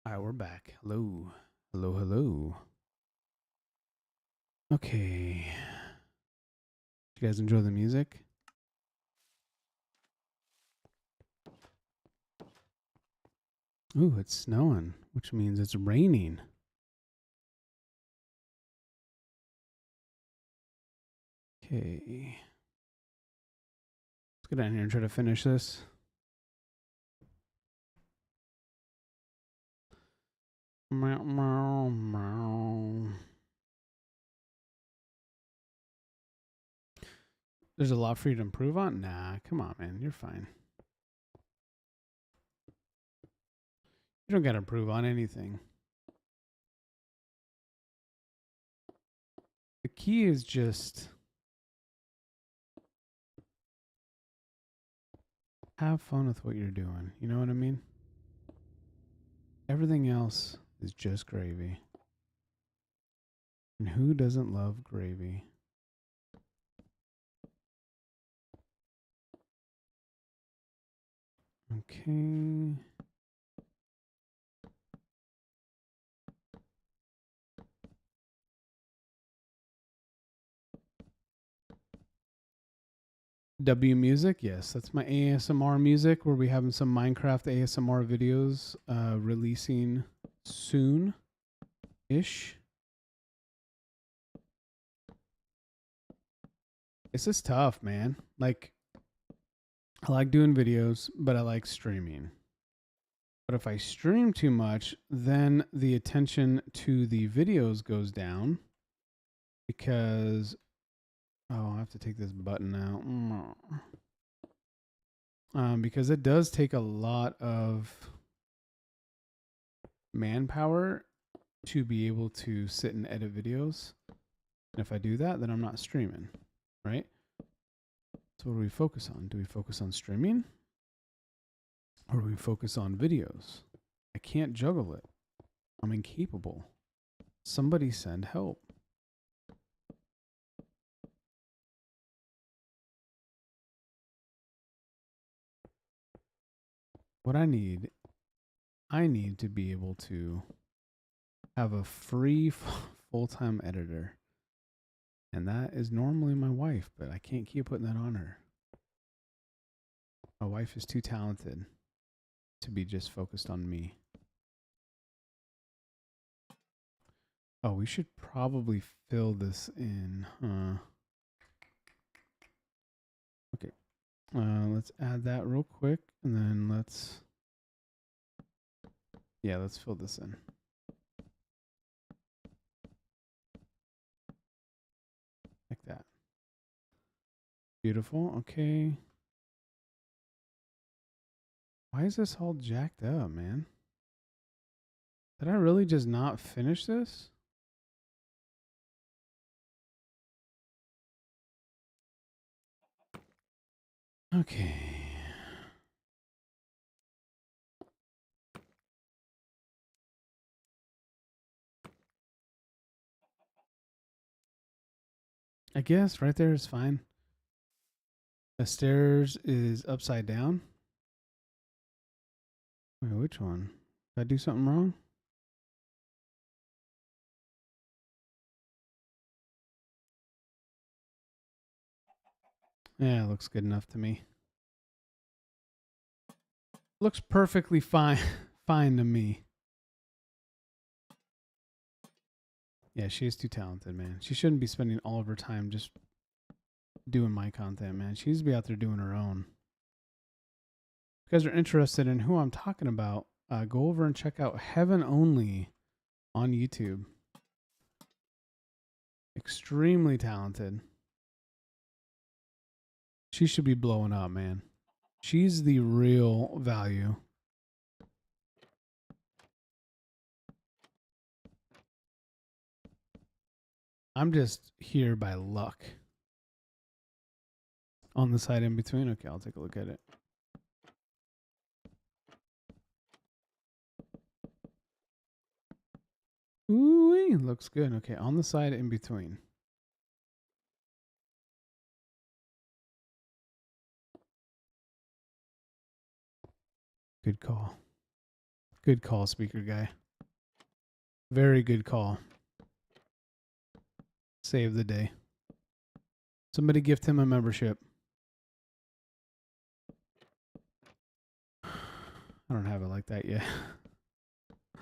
All right, we're back. Hello. Hello, hello. Okay. You guys enjoy the music? Ooh, it's snowing, which means it's raining. Okay. Let's go down here and try to finish this. Meow, meow, meow. There's a lot for you to improve on? Nah, come on, man. You're fine. You don't got to improve on anything. The key is just have fun with what you're doing. You know what I mean? Everything else is just gravy. And who doesn't love gravy? Okay. W music, yes, that's my ASMR music where we having some Minecraft ASMR videos releasing soon ish. This is tough, man. Like, I like doing videos, but I like streaming. But if I stream too much, then the attention to the videos goes down because, oh, I have to take this button out. Because it does take a lot of manpower to be able to sit and edit videos. And if I do that, then I'm not streaming, right? So what do we focus on? Do we focus on streaming? Or do we focus on videos? I can't juggle it. I'm incapable. Somebody send help. What I need to be able to have a free full-time editor. And that is normally my wife, but I can't keep putting that on her. My wife is too talented to be just focused on me. Oh, we should probably fill this in, huh? Okay. Let's add that real quick, and then let's fill this in. Like that. Beautiful. Okay. Why is this all jacked up, man? Did I really just not finish this? Okay. I guess right there is fine. The stairs is upside down. Wait, which one? Did I do something wrong? Yeah, it looks good enough to me. Looks perfectly fine fine to me. Yeah, she is too talented, man. She shouldn't be spending all of her time just doing my content, man. She needs to be out there doing her own. If you guys are interested in who I'm talking about, go over and check out Heaven Only on YouTube. Extremely talented. She should be blowing up, man. She's the real value. I'm just here by luck. On the side in between? Okay, I'll take a look at it. Ooh, looks good. Okay, on the side in between. Good call. Good call, speaker guy. Very good call. Save the day. Somebody gift him a membership. I don't have it like that yet. I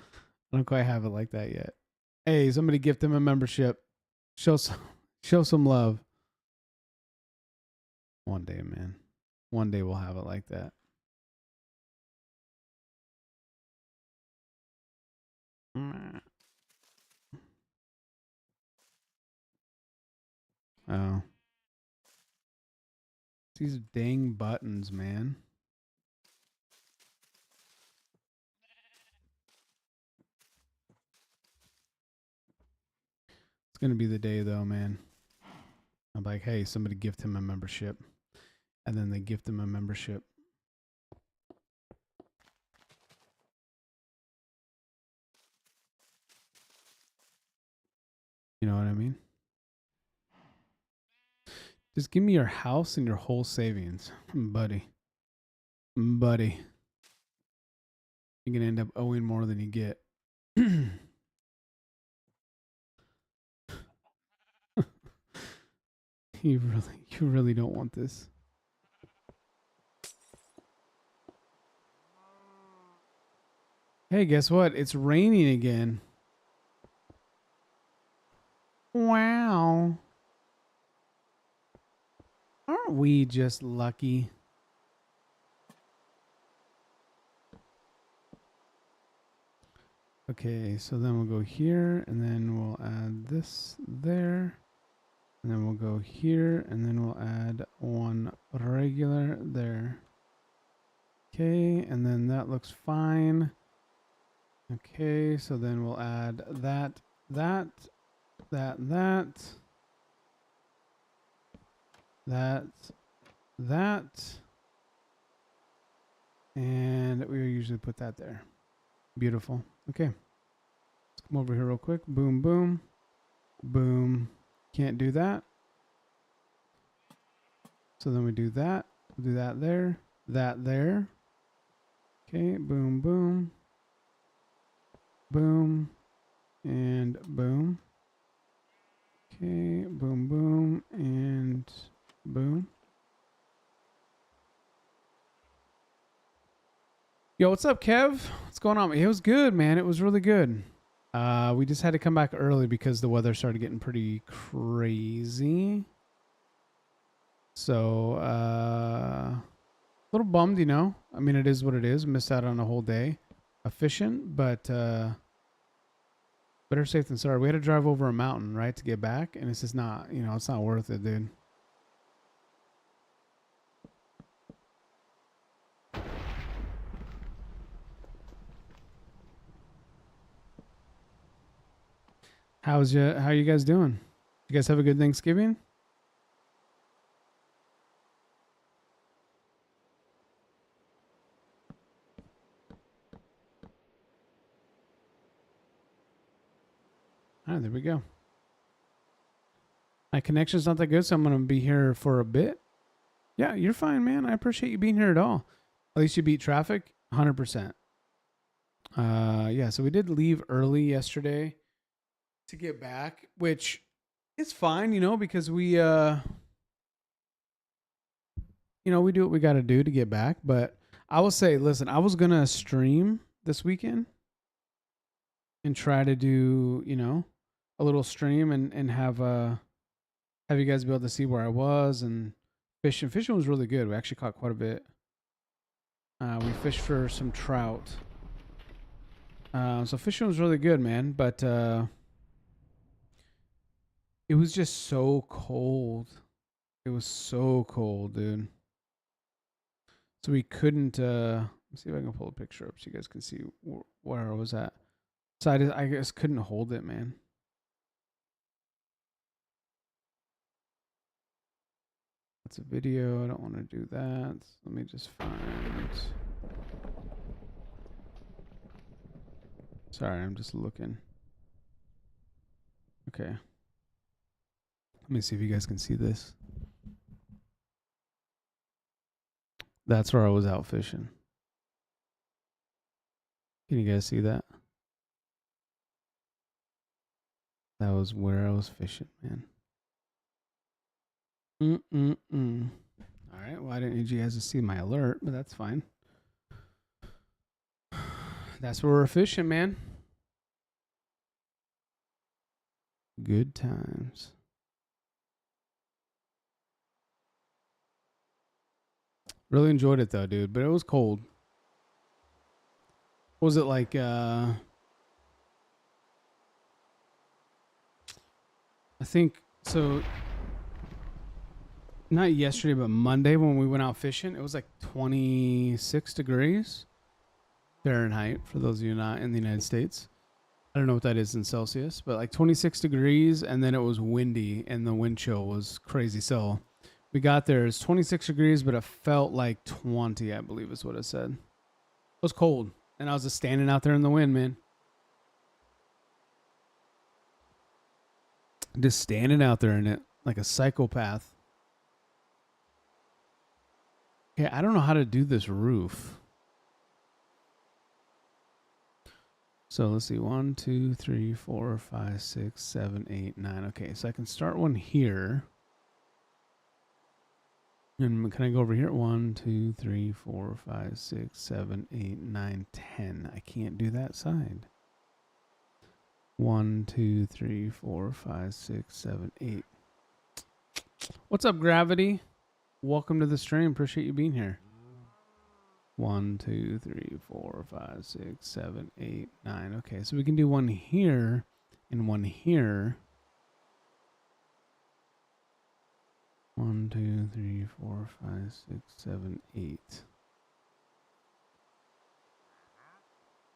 don't quite have it like that yet. Hey, somebody gift him a membership. Show some love. One day, man. One day we'll have it like that. Oh. These dang buttons, man. It's going to be the day, though, man. I'm like, hey, somebody gift him a membership. And then they gift him a membership. You know what I mean? Just give me your house and your whole savings, buddy. Buddy. You're going to end up owing more than you get. You really don't want this. Hey, guess what? It's raining again. Wow. Aren't we just lucky? Okay, so then we'll go here, and then we'll add this there. And then we'll go here, and then we'll add one regular there. Okay, and then that looks fine. Okay, so then we'll add that, that, and we usually put that there. Beautiful. Okay, let's come over here real quick. Boom, boom, boom. Can't do that. So then we do that. We'll do that there. That there. Okay, boom, boom. Boom. And boom. Okay, boom, boom. And boom. Yo, what's up, Kev? What's going on? It was good, man. It was really good. We just had to come back early because the weather started getting pretty crazy. So, a little bummed, you know. I mean, it is what it is. Missed out on a whole day of fishing, but better safe than sorry. We had to drive over a mountain, right, to get back, and it's just not, you know, it's not worth it, dude. How are you guys doing? You guys have a good Thanksgiving? All right, there we go. My connection's not that good, so I'm going to be here for a bit. Yeah, you're fine, man. I appreciate you being here at all. At least you beat traffic, 100%. Yeah, so we did leave early yesterday to get back, which is fine, you know, because we, you know, we do what we got to do to get back. But I will say, listen, I was going to stream this weekend and try to do, you know, a little stream and have you guys be able to see where I was and fishing. Fishing was really good. We actually caught quite a bit. We fished for some trout. So fishing was really good, man. But it was just so cold. It was so cold, dude. So we couldn't. Let's see if I can pull a picture up so you guys can see where I was at. So I just couldn't hold it, man. That's a video. I don't want to do that. Let me just find. Sorry, I'm just looking. Okay. Let me see if you guys can see this. That's where I was out fishing. Can you guys see that? That was where I was fishing, man. All right. Well, I didn't need you guys to see my alert, but that's fine. That's where we're fishing, man. Good times. Really enjoyed it though, dude, but it was cold. What was it like I think so not yesterday but Monday when we went out fishing, it was like 26 degrees Fahrenheit for those of you not in the United States. I don't know what that is in Celsius, but like 26 degrees, and then it was windy and the wind chill was crazy. So we got there, it's 26 degrees, but it felt like 20, I believe is what it said. It was cold, and I was just standing out there in the wind, man. Just standing out there in it like a psychopath. Okay, I don't know how to do this roof. So let's see, 1, 2, 3, 4, 5, 6, 7, 8, 9. Okay, so I can start one here. And can I go over here? 1, 2, 3, 4, 5, 6, 7, 8, 9, 10. I can't do that side. 1, 2, 3, 4, 5, 6, 7, 8. What's up, Gravity? Welcome to the stream. Appreciate you being here. 1, 2, 3, 4, 5, 6, 7, 8, 9. Okay, so we can do one here and one here. 1, 2, 3, 4, 5, 6, 7, 8.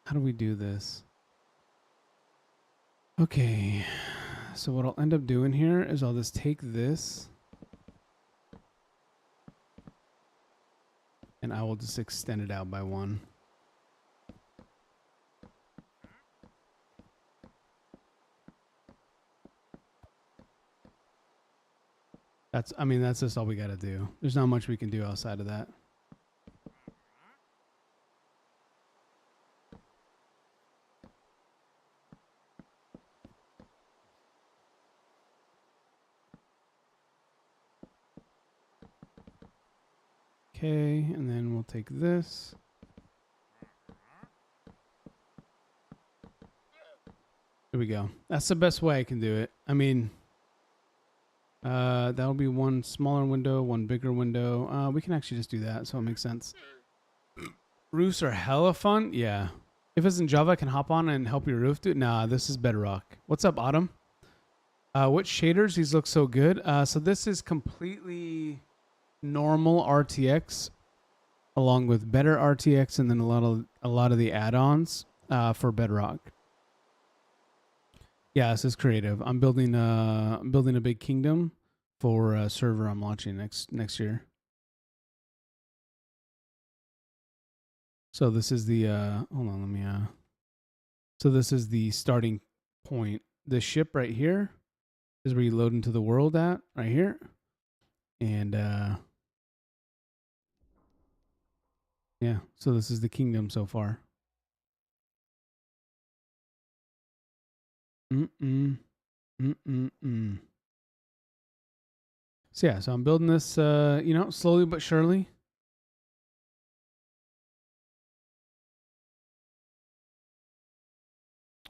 How do we do this? Okay, so what I'll end up doing here is I'll just take this and I will just extend it out by 1. That's just all we got to do. There's not much we can do outside of that. Okay, and then we'll take this. There we go. That's the best way I can do it. I mean, that'll be one smaller window, one bigger window. We can actually just do that, so it makes sense. Roofs are hella fun. Yeah. If it's in Java, I can hop on and help your roof, dude. Nah, this is Bedrock. What's up, Autumn? What shaders? These look so good. So this is completely normal RTX, along with better RTX, and then a lot of the add-ons for Bedrock. Yeah, this is creative. I'm building a big kingdom for a server I'm launching next year. So this is the hold on, let me so this is the starting point. The ship right here is where you load into the world at, right here. And yeah, so this is the kingdom so far. So yeah, so I'm building this slowly but surely.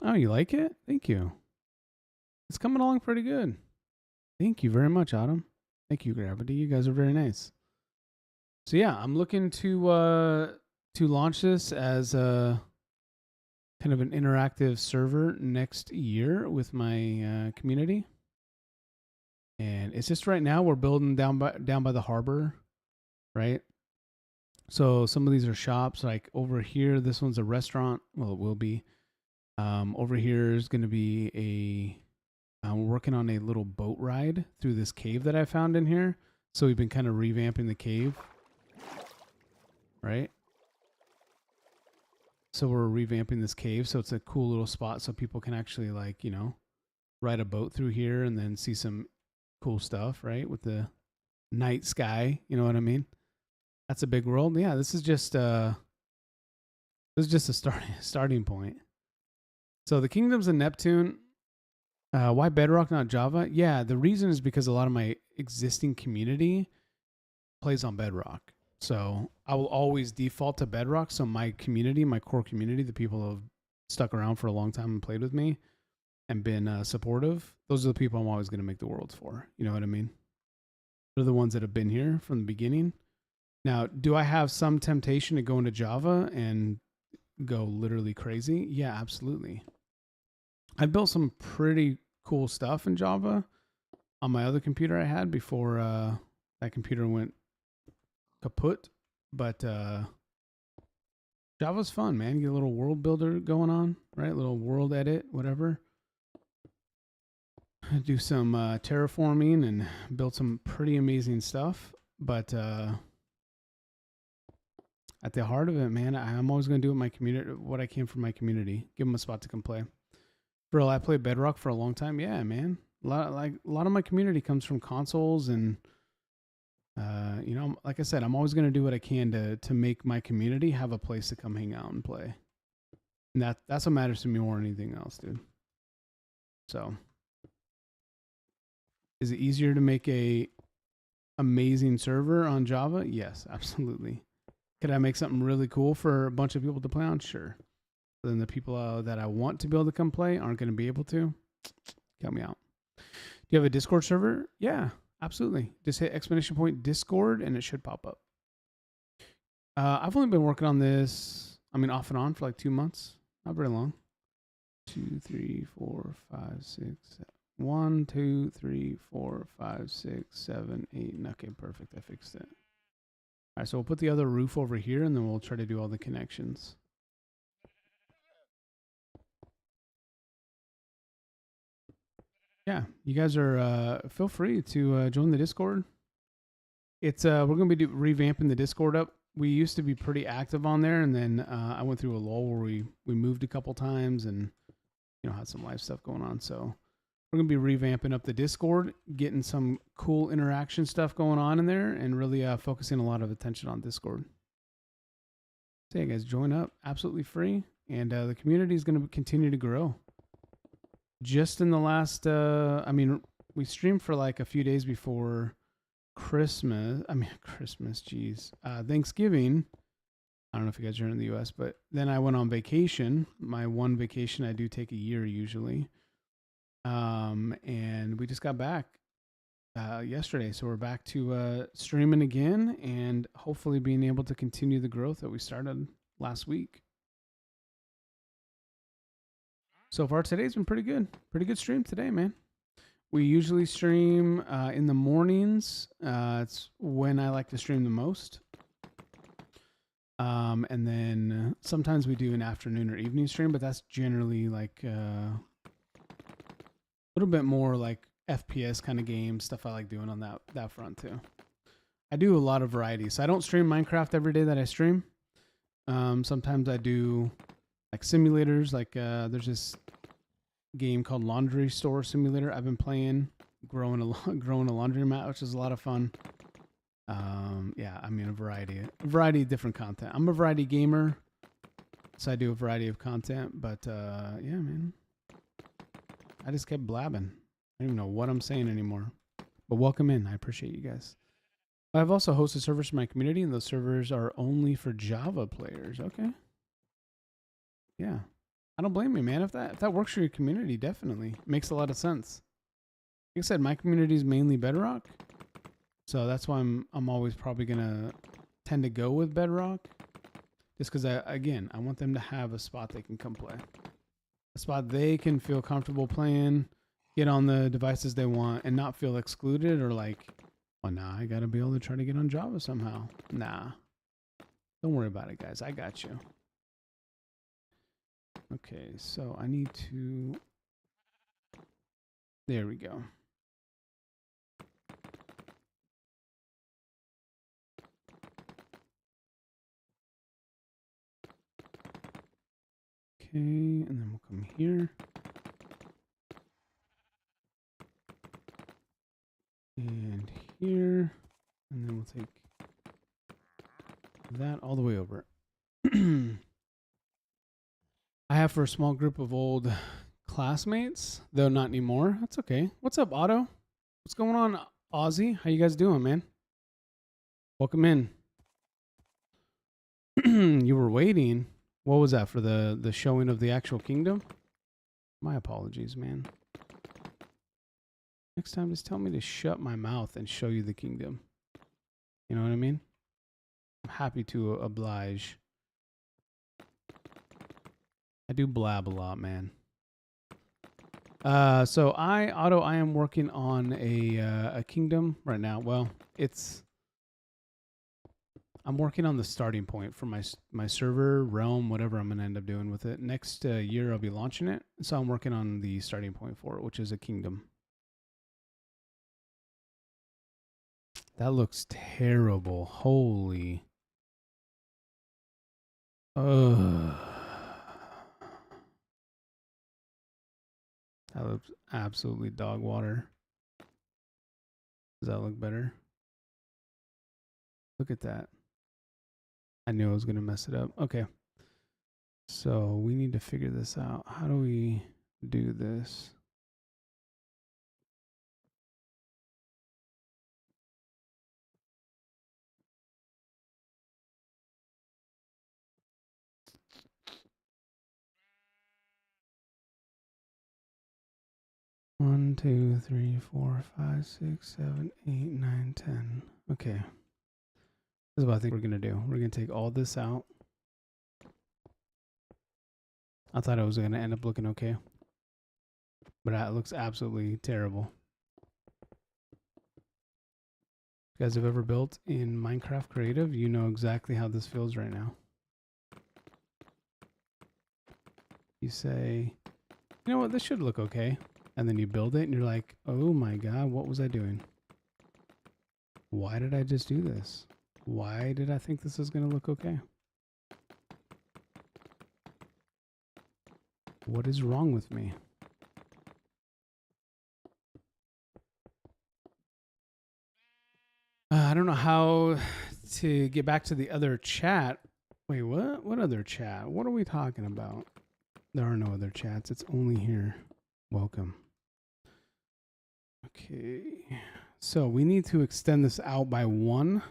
Oh, you like it? Thank you. It's coming along pretty good. Thank you very much, Autumn. Thank you, Gravity. You guys are very nice. So yeah, I'm looking to launch this as a kind of an interactive server next year with my community. And it's just right now we're building down by the harbor, right? So some of these are shops. Like over here, this one's a restaurant. Well, it will be. Over here is going to be we're working on a little boat ride through this cave that I found in here. So we've been kind of revamping the cave, right? So we're revamping this cave, so it's a cool little spot so people can actually ride a boat through here and then see some cool stuff, right? With the night sky, you know what I mean? That's a big world. Yeah, this is just This is just a starting point. So the kingdoms of Neptune. Why Bedrock, not Java? Yeah, the reason is because a lot of my existing community plays on Bedrock. So I will always default to Bedrock. So my community, my core community, the people who have stuck around for a long time and played with me and been supportive, those are the people I'm always going to make the worlds for. You know what I mean? They're the ones that have been here from the beginning. Now, do I have some temptation to go into Java and go literally crazy? Yeah, absolutely. I built some pretty cool stuff in Java on my other computer I had before that computer went kaput. But Java's fun, man. You get a little world builder going on, right? A little world edit, whatever. Do some terraforming and build some pretty amazing stuff. But at the heart of it, man, I'm always going to do what I can for my community. Give them a spot to come play. Bro, I played Bedrock for a long time. Yeah, man. A lot of my community comes from consoles, and you know, like I said, I'm always going to do what I can to make my community have a place to come hang out and play. And that's what matters to me more than anything else, dude. So, is it easier to make a amazing server on Java? Yes, absolutely. Could I make something really cool for a bunch of people to play on? Sure. But then the people that I want to be able to come play aren't going to be able to. Count me out. Do you have a Discord server? Yeah, absolutely. Just hit exclamation point Discord and it should pop up. I've only been working on this, I mean, off and on for like 2 months. Not very long. 2, 3, 4, 5, 6, 7. 1, 2, 3, 4, 5, 6, 7, 8. Okay, perfect. I fixed it. All right, so we'll put the other roof over here and then we'll try to do all the connections. Yeah, you guys are feel free to join the Discord. It's we're gonna be revamping the Discord up. We used to be pretty active on there, and then I went through a lull where we moved a couple times and had some live stuff going on. So we're gonna be revamping up the Discord, getting some cool interaction stuff going on in there, and really focusing a lot of attention on Discord. So yeah, guys, join up, absolutely free, and the community is gonna continue to grow. Just in the last, I mean, we streamed for like a few days before Christmas. I mean, Christmas, geez. Thanksgiving. I don't know if you guys are in the US, but then I went on vacation. My one vacation I do take a year usually. And we just got back yesterday. So we're back to streaming again and hopefully being able to continue the growth that we started last week. So far today's been pretty good. Pretty good stream today, man. We usually stream in the mornings. It's when I like to stream the most. And then sometimes we do an afternoon or evening stream, but that's generally like a little bit more like FPS kind of games, stuff I like doing on that front too. I do a lot of variety. So I don't stream Minecraft every day that I stream. Sometimes I do like simulators, like there's this game called Laundry Store Simulator I've been playing, growing a laundromat, which is a lot of fun. Yeah, I mean a variety of different content. I'm a variety gamer, so I do a variety of content. But yeah, man, I just kept blabbing. I don't even know what I'm saying anymore. But welcome in. I appreciate you guys. I've also hosted servers for my community, and those servers are only for Java players. Okay. Yeah. I don't blame you, man. If that works for your community, definitely. Makes a lot of sense. Like I said, my community is mainly Bedrock. So that's why I'm always probably gonna tend to go with Bedrock. Just because I want them to have a spot they can come play. A spot they can feel comfortable playing, get on the devices they want, and not feel excluded or like, oh nah, I gotta be able to try to get on Java somehow. Nah. Don't worry about it, guys. I got you. Okay, so I need to... There we go. Okay, and then we'll come here. And here. And then we'll take that all the way over. I have for a small group of old classmates, though not anymore. That's okay. What's up, Otto? What's going on, Ozzy? How you guys doing, man? Welcome in. You were waiting. What was that, for the showing of the actual kingdom? My apologies, man. Next time, just tell me to shut my mouth and show you the kingdom. You know what I mean? I'm happy to oblige. I do blab a lot, man. So Otto, I am working on a kingdom right now. Well, I'm working on the starting point for my server, realm, whatever I'm going to end up doing with it. Next year, I'll be launching it. So I'm working on the starting point for it, which is a kingdom. That looks terrible. Holy. Ugh. That looks absolutely dog water. Does that look better? Look at that. I knew I was going to mess it up. Okay. So we need to figure this out. How do we do this? One, 2, 3, 4, 5, 6, 7, 8, 9, 10. Okay. This is what I think we're going to do. We're going to take all this out. I thought it was going to end up looking okay. But it looks absolutely terrible. If you guys have ever built in Minecraft Creative, you know exactly how this feels right now. You say, you know what, this should look okay. And then you build it and you're like, oh my God, what was I doing? Why did I just do this? Why did I think this was going to look okay? What is wrong with me? I don't know how to get back to the other chat. Wait, what? What other chat? What are we talking about? There are no other chats. It's only here. Welcome. Okay. So we need to extend this out by 1.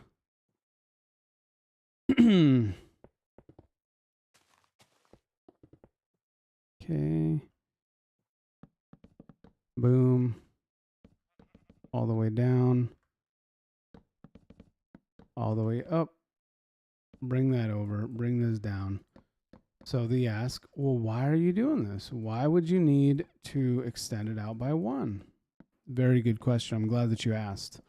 Okay. Boom. All the way down. All the way up. Bring that over. Bring this down. So they ask, well, why are you doing this? Why would you need to extend it out by 1? Very good question. I'm glad that you asked.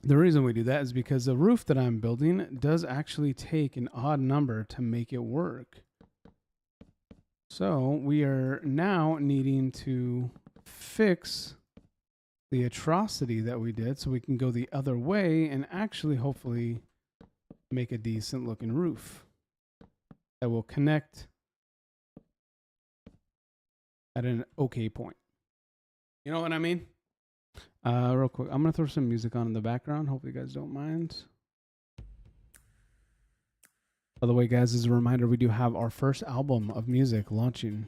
The reason we do that is because the roof that I'm building does actually take an odd number to make it work. So we are now needing to fix the atrocity that we did so we can go the other way and actually hopefully make a decent looking roof that will connect at an okay point. You know what I mean? Real quick, I'm going to throw some music on in the background. Hopefully you guys don't mind. By the way, guys, as a reminder, we do have our first album of music launching.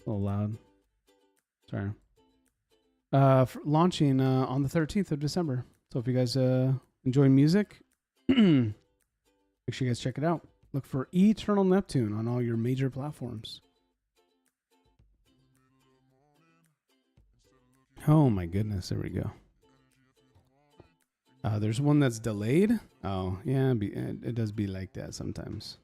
A little loud. Sorry. Launching on the 13th of December. So if you guys enjoy music, make sure you guys check it out. Look for Eternal Neptune on all your major platforms. Oh my goodness, there we go. There's one that's delayed. Oh, yeah, it does be like that sometimes.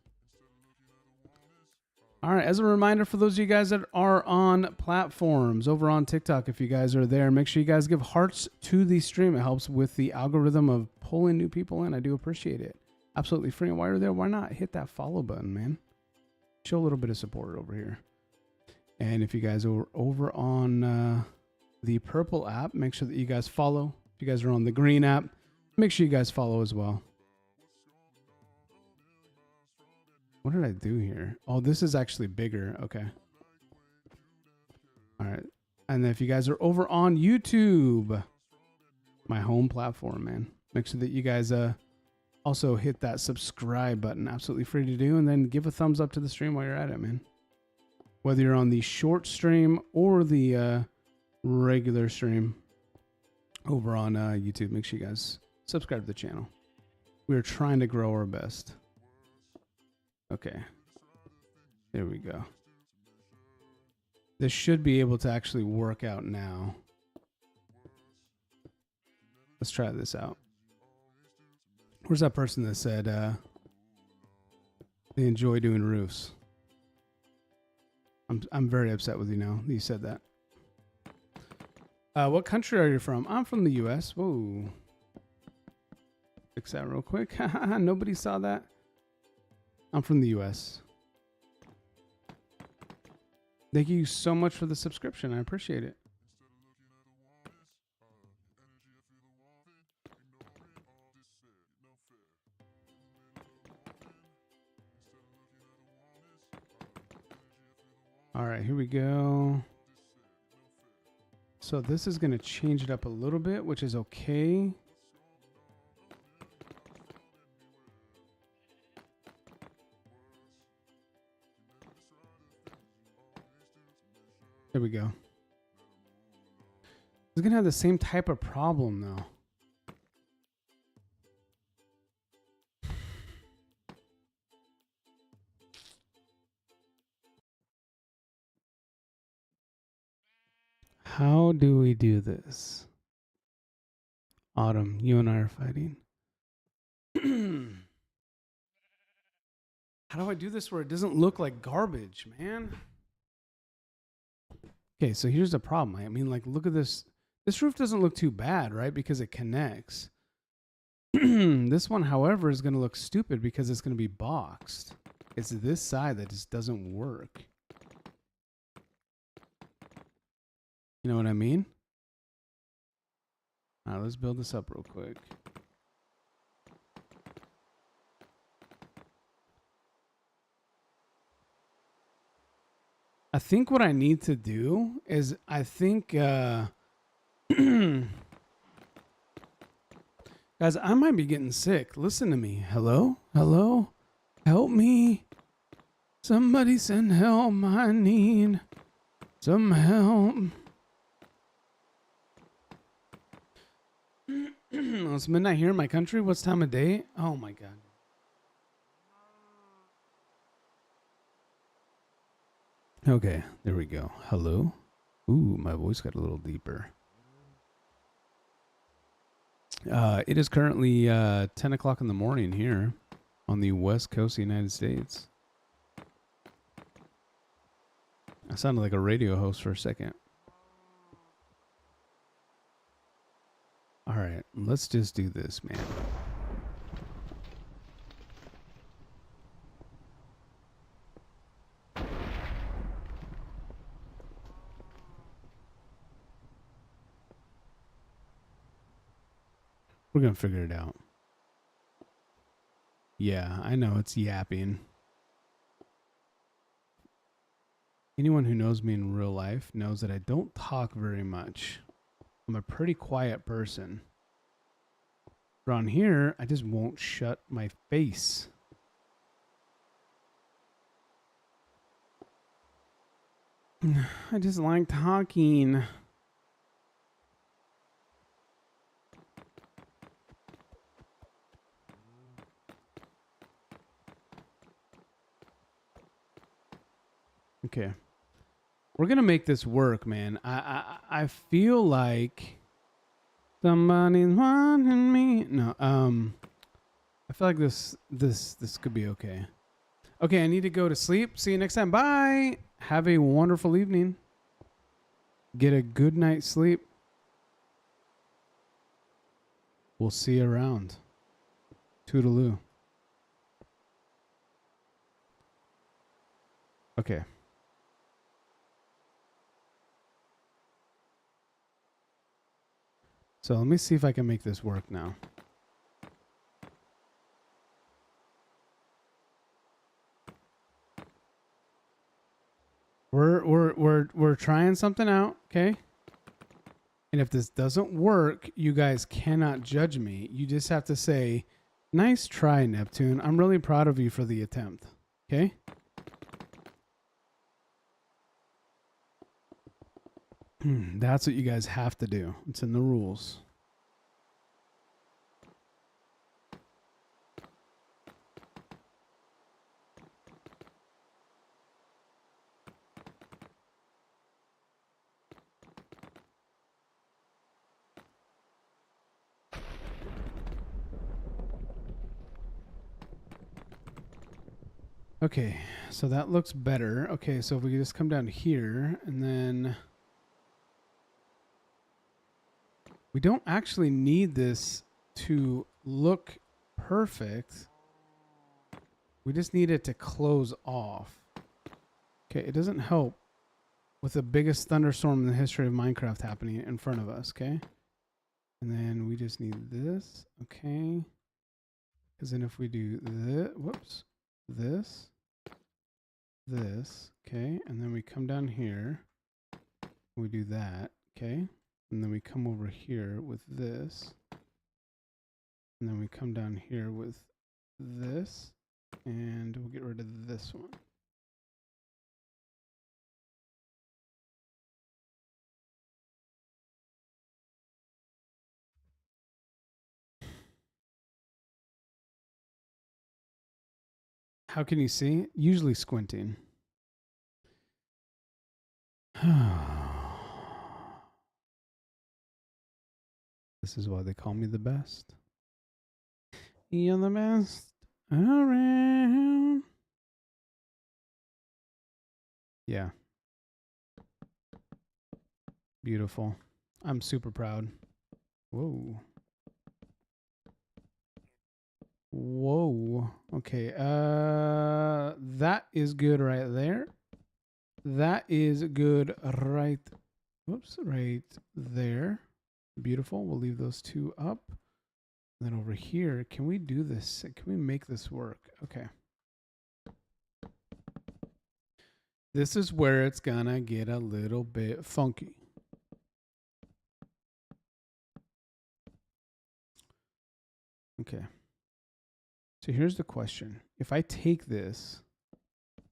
All right, as a reminder for those of you guys that are on platforms, over on TikTok, if you guys are there, make sure you guys give hearts to the stream. It helps with the algorithm of pulling new people in. I do appreciate it. Absolutely free. And while you're there, why not hit that follow button, man? Show a little bit of support over here. And if you guys are over on the purple app, make sure that you guys follow. If you guys are on the green app, make sure you guys follow as well. What did I do here? Oh, this is actually bigger. Okay. All right. And then if you guys are over on YouTube, my home platform, man, make sure that you guys Also, hit that subscribe button. Absolutely free to do. And then give a thumbs up to the stream while you're at it, man. Whether you're on the short stream or the regular stream over on YouTube, make sure you guys subscribe to the channel. We're trying to grow our best. Okay. There we go. This should be able to actually work out now. Let's try this out. Where's that person that said they enjoy doing roofs? I'm very upset with you now that you said that. What country are you from? I'm from the US. Whoa. Fix that real quick. Nobody saw that. I'm from the US. Thank you so much for the subscription. I appreciate it. All right, here we go. So this is going to change it up a little bit, which is okay. There we go. It's going to have the same type of problem, though. How do we do this? Autumn, you and I are fighting. How do I do this where it doesn't look like garbage, man? Okay, so here's the problem. I mean, like, look at this. This roof doesn't look too bad, right? Because it connects. This one, however, is going to look stupid because it's going to be boxed. It's this side that just doesn't work. You know what I mean? All right, let's build this up real quick. I think what I need to do is guys, I might be getting sick. Listen to me. Hello? Hello? Help me. Somebody send help. I need some help. It's midnight here in my country. What's time of day? Oh my God. Okay, there we go. Hello? Ooh, my voice got a little deeper. It is currently 10 o'clock in the morning here on the west coast of the United States. I sounded like a radio host for a second. All right, let's just do this, man. We're going to figure it out. Yeah, I know it's yapping. Anyone who knows me in real life knows that I don't talk very much. I'm a pretty quiet person. But on here, I just won't shut my face. I just like talking. Okay. We're going to make this work, man. I feel like somebody's wanting me. No, I feel like this could be okay. Okay, I need to go to sleep. See you next time. Bye. Have a wonderful evening. Get a good night's sleep. We'll see you around. Toodaloo. Okay. So let me see if I can make this work now. We're trying something out, okay? And if this doesn't work, you guys cannot judge me. You just have to say, Nice try, Neptune. I'm really proud of you for the attempt. Okay? That's what you guys have to do. It's in the rules. Okay, so that looks better. Okay, so if we just come down here and then we don't actually need this to look perfect. We just need it to close off. Okay, it doesn't help with the biggest thunderstorm in the history of Minecraft happening in front of us, okay? And then we just need this, okay? Because then if we do this, whoops, this, okay? And then we come down here, we do that, okay? And then we come over here with this. And then we come down here with this. And we'll get rid of this one. How can you see? Usually squinting. This is why they call me the best. You're the best around. Yeah. Beautiful. I'm super proud. Whoa. Whoa. Okay. That is good right there. That is good right. Whoops. Right there. Beautiful. We'll leave those two up. And then over here, can we do this? Can we make this work? Okay. This is where it's gonna get a little bit funky. Okay. So here's the question. If I take this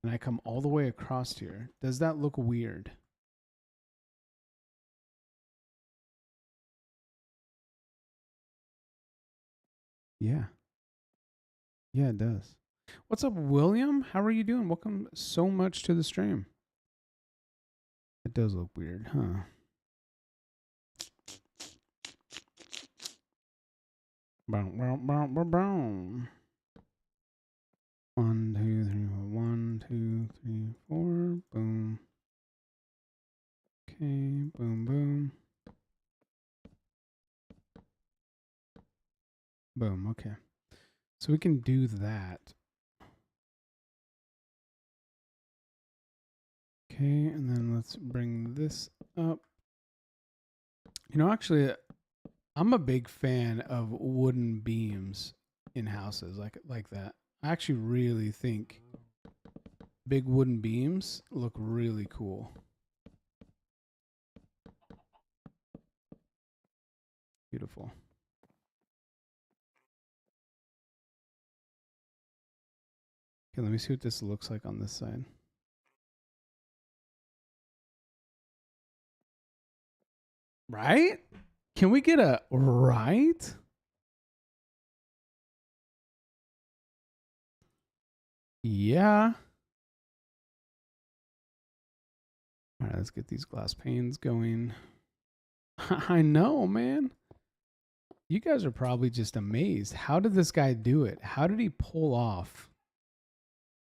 and I come all the way across here, does that look weird? Yeah. Yeah, it does. What's up, William? How are you doing? Welcome so much to the stream. It does look weird, huh? Boom, boom, boom, boom, boom. 1, 2, 3, 4. 1, 2, 3, 4. Boom. Okay, boom, boom. Boom, okay. So we can do that. Okay, and then let's bring this up. You know, actually, I'm a big fan of wooden beams in houses like that. I actually really think big wooden beams look really cool. Beautiful. Okay, let me see what this looks like on this side. Right? Can we get a right? Yeah. All right, let's get these glass panes going. I know, man. You guys are probably just amazed. How did this guy do it? How did he pull off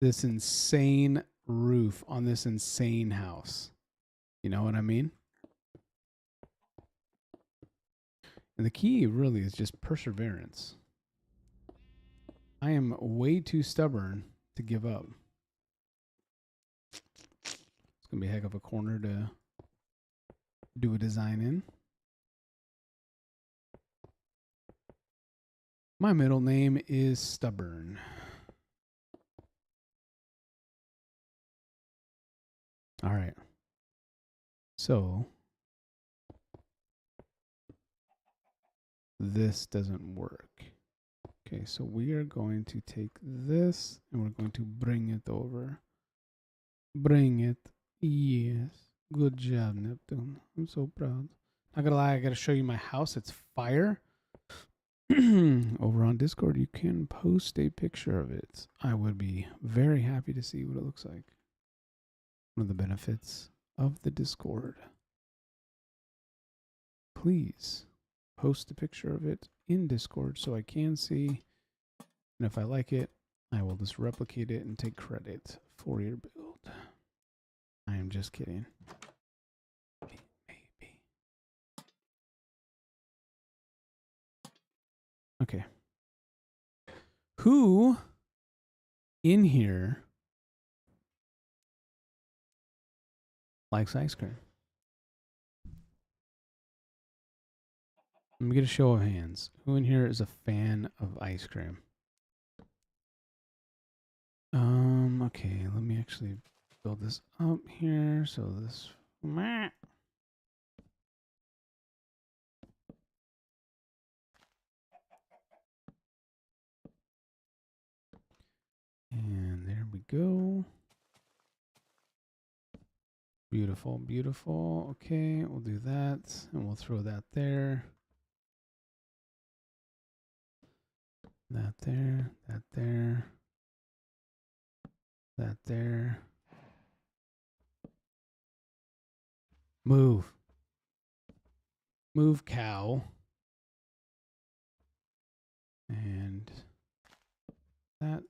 this insane roof on this insane house? You know what I mean? And the key really is just perseverance. I am way too stubborn to give up. It's going to be a heck of a corner to do a design in. My middle name is Stubborn. All right. So this doesn't work. Okay, so we are going to take this and we're going to bring it over. Bring it. Yes. Good job, Neptune. I'm so proud. Not gonna lie, I gotta show you my house. It's fire. Over on Discord, you can post a picture of it. I would be very happy to see what it looks like. One of the benefits of the Discord. Please post a picture of it in Discord so I can see. And if I like it, I will just replicate it and take credit for your build. I am just kidding. Maybe. Okay. Who in here likes ice cream? Let me get a show of hands. Who in here is a fan of ice cream? Okay, let me actually build this up here. So this and there we go. Beautiful, beautiful. Okay, we'll do that and we'll throw that there. That there, that there. That there. Move. Move, cow. And that.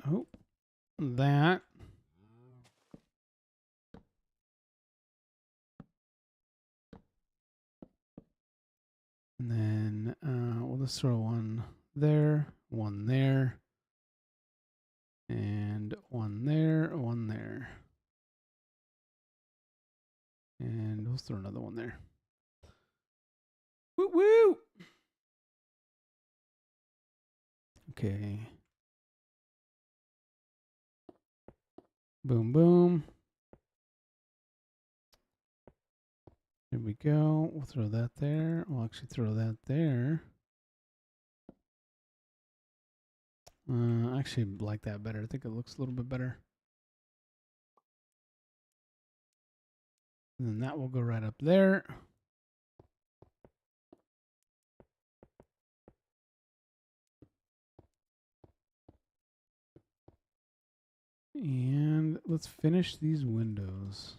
Oh, that. And then we'll just throw one there, and one there, and we'll throw another one there. Woo woo! Okay. Boom, boom. There we go. We'll throw that there. We'll actually throw that there. I actually like that better. I think it looks a little bit better. And then that will go right up there. And let's finish these windows.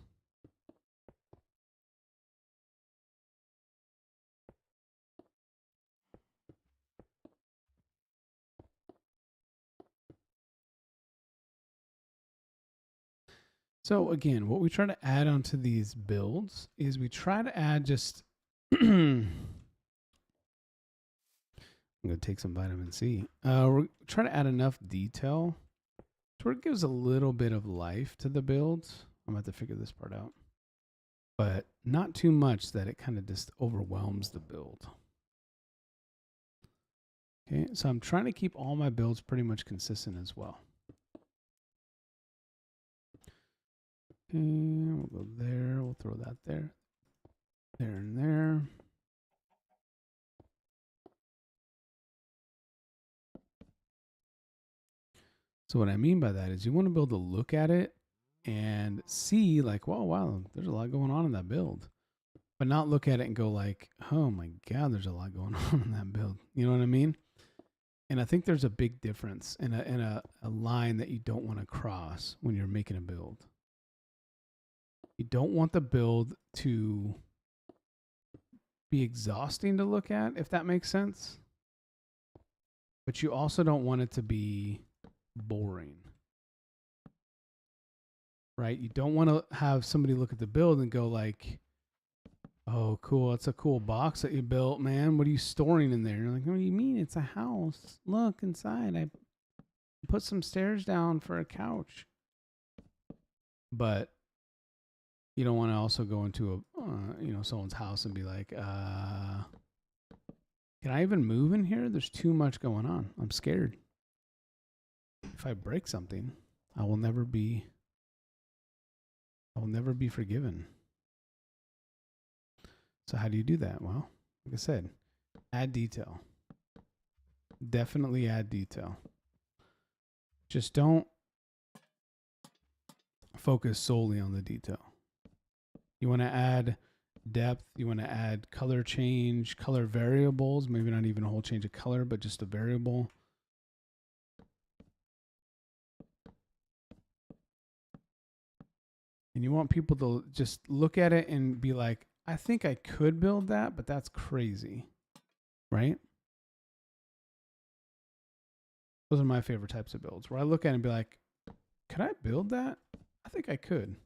So again, what we try to add onto these builds is we try to add just I'm going to take some vitamin C. We're trying to add enough detail to where it gives a little bit of life to the builds. I'm going to have to figure this part out. But not too much that it kind of just overwhelms the build. Okay, so I'm trying to keep all my builds pretty much consistent as well. Okay, we'll go there. We'll throw that there. There and there. So what I mean by that is you want to be able to look at it and see like, whoa, wow, there's a lot going on in that build. But not look at it and go like, oh my God, there's a lot going on in that build. You know what I mean? And I think there's a big difference in a line that you don't want to cross when you're making a build. You don't want the build to be exhausting to look at, if that makes sense. But you also don't want it to be boring. Right? You don't want to have somebody look at the build and go like, oh, cool. It's a cool box that you built, man. What are you storing in there? And you're like, what do you mean? It's a house. Look inside. I put some stairs down for a couch. But you don't want to also go into a, someone's house and be like, can I even move in here? There's too much going on. I'm scared. If I break something, I will never be forgiven. So how do you do that? Well, Like I said, add detail. Definitely add detail. Just don't focus solely on the detail. You want to add depth. You want to add color change, color variables. Maybe not even a whole change of color, but just a variable. And you want people to just look at it and be like, I think I could build that, but that's crazy. Right? Those are my favorite types of builds, where I look at it and be like, could I build that? I think I could.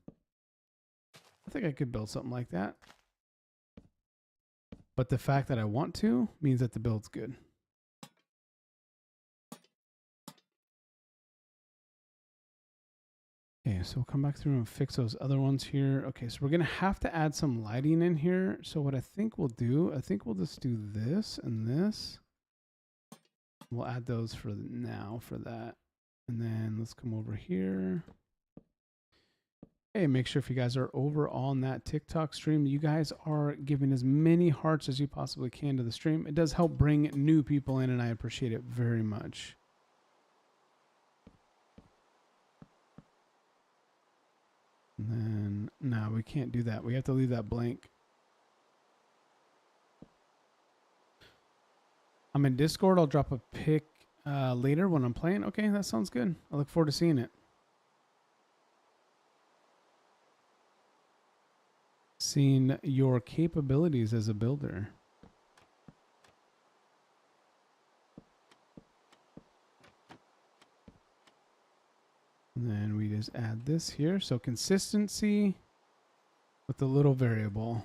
I think I could build something like that. But the fact that I want to means that the build's good. Okay, so we'll come back through and fix those other ones here. Okay, so we're going to have to add some lighting in here. So what I think we'll do, I think we'll just do this and this. We'll add those for now for that. And then let's come over here. Hey, make sure if you guys are over on that TikTok stream, you guys are giving as many hearts as you possibly can to the stream. It does help bring new people in, and I appreciate it very much. And then, no, we can't do that. We have to leave that blank. I'm in Discord. I'll drop a pic later when I'm playing. Okay, that sounds good. I look forward to seeing it. Seeing your capabilities as a builder. And then we just add this here. So consistency with the little variable.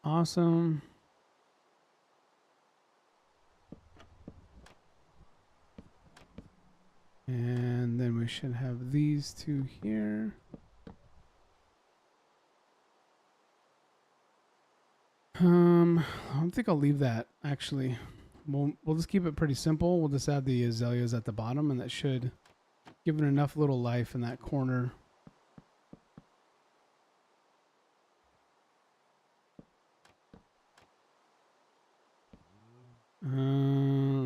Awesome. And then we should have these two here. I don't think I'll leave that actually. We'll just keep it pretty simple. We'll just add the azaleas at the bottom, and that should give it enough little life in that corner. Let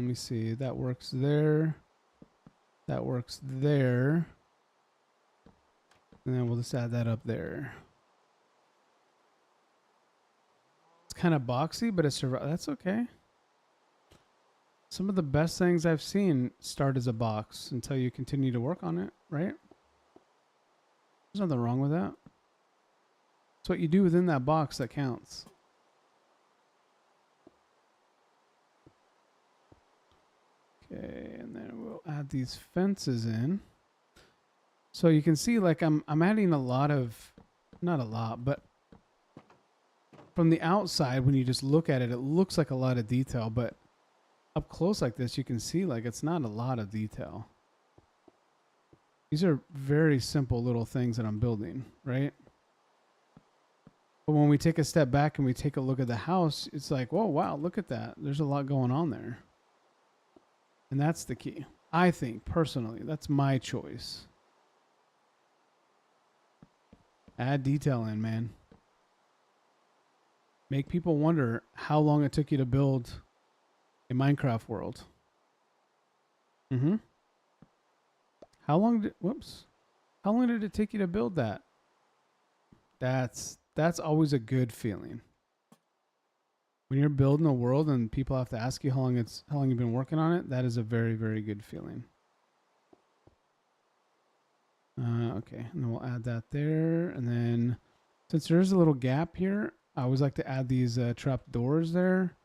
me see. That works there. That works there. And then we'll just add that up there. It's kind of boxy, but that's okay. Some of the best things I've seen start as a box until you continue to work on it, right? There's nothing wrong with that. It's what you do within that box that counts. Okay, and then we'll add these fences in. So you can see, like, I'm adding a lot of, not a lot, but from the outside, when you just look at it, it looks like a lot of detail, but up close like this, you can see, like, it's not a lot of detail. These are very simple little things that I'm building, right? But when we take a step back and we take a look at the house, it's like, whoa, wow, look at that. There's a lot going on there. And that's the key. I think, personally, that's my choice. Add detail in, man. Make people wonder how long it took you to build a Minecraft world. How long did it take you to build that? That's always a good feeling. When you're building a world and people have to ask you how long you've been working on it, that is a very, very good feeling. Okay, and then we'll add that there. And then since there's a little gap here, I always like to add these trap doors there.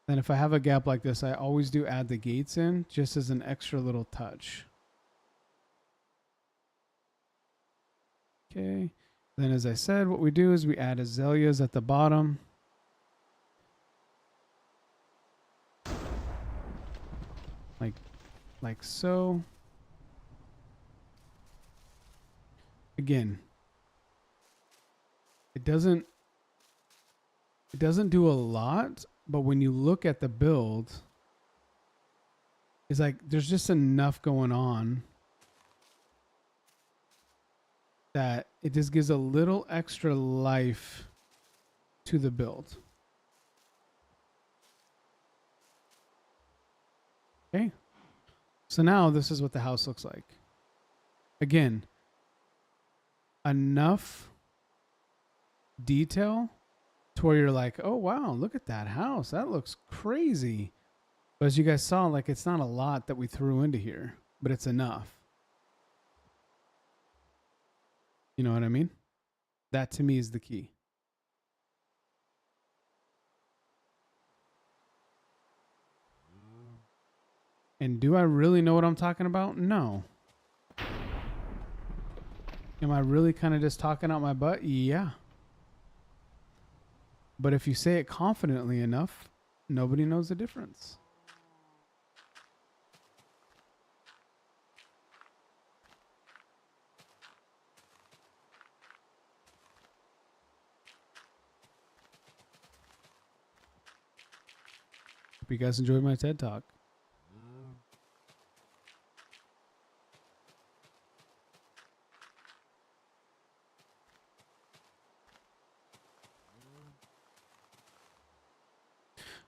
Then if I have a gap like this, I always do add the gates in just as an extra little touch. Okay. Then as I said, what we do is we add azaleas at the bottom. Like so. Again, it doesn't It doesn't do a lot, but when you look at the build, it's like there's just enough going on that it just gives a little extra life to the build. Okay. So now this is what the house looks like. Again, enough detail to where you're like, oh, wow, look at that house. That looks crazy. But as you guys saw, like, it's not a lot that we threw into here, but it's enough. You know what I mean? That to me is the key. And do I really know what I'm talking about? No. Am I really kind of just talking out my butt? Yeah. But if you say it confidently enough, nobody knows the difference. Hope you guys enjoyed my TED Talk.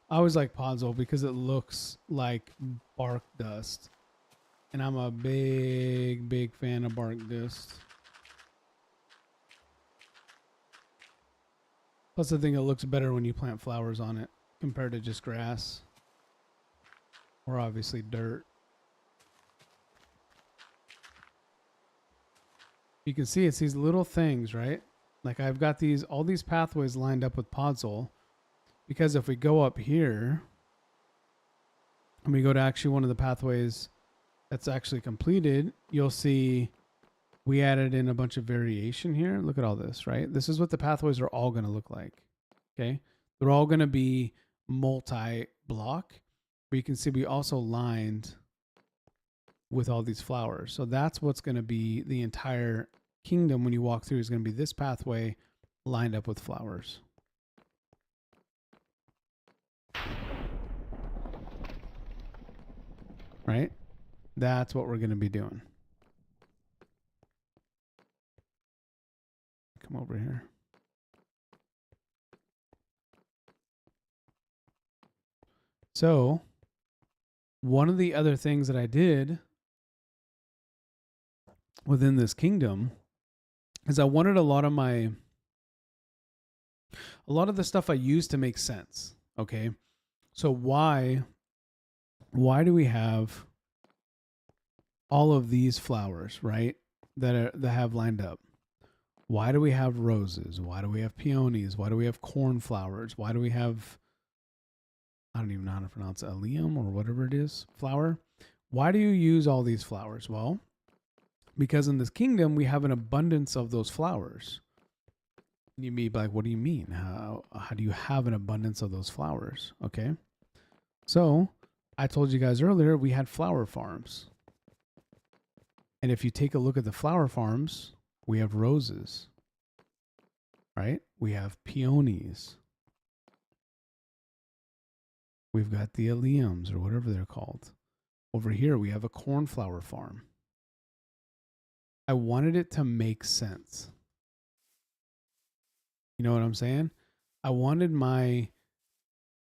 I always like Podzol because it looks like bark dust. And I'm a big fan of bark dust. Plus I think it looks better when you plant flowers on it compared to just grass. Or obviously dirt. You can see it's these little things, right? Like I've got all these pathways lined up with Podzol. Because if we go up here, and we go to actually one of the pathways that's actually completed, you'll see we added in a bunch of variation here. Look at all this, right? This is what the pathways are all going to look like. Okay. They're all going to be multi-block, but you can see we also lined with all these flowers. So that's what's going to be the entire kingdom when you walk through is going to be this pathway lined up with flowers. Right? That's what we're going to be doing. Come over here. So, one of the other things that I did within this kingdom is I wanted a lot of the stuff I used to make sense. Okay. So why do we have all of these flowers, right? That have lined up. Why do we have roses? Why do we have peonies? Why do we have cornflowers? Why do we have, I don't even know how to pronounce it, allium or whatever it is, flower? Why do you use all these flowers? Well, because in this kingdom, we have an abundance of those flowers. You may be like, what do you mean? How do you have an abundance of those flowers? Okay. So I told you guys earlier, we had flower farms. And if you take a look at the flower farms, we have roses, right? We have peonies. We've got the alliums or whatever they're called. Over here, we have a cornflower farm. I wanted it to make sense. You know what I'm saying? I wanted my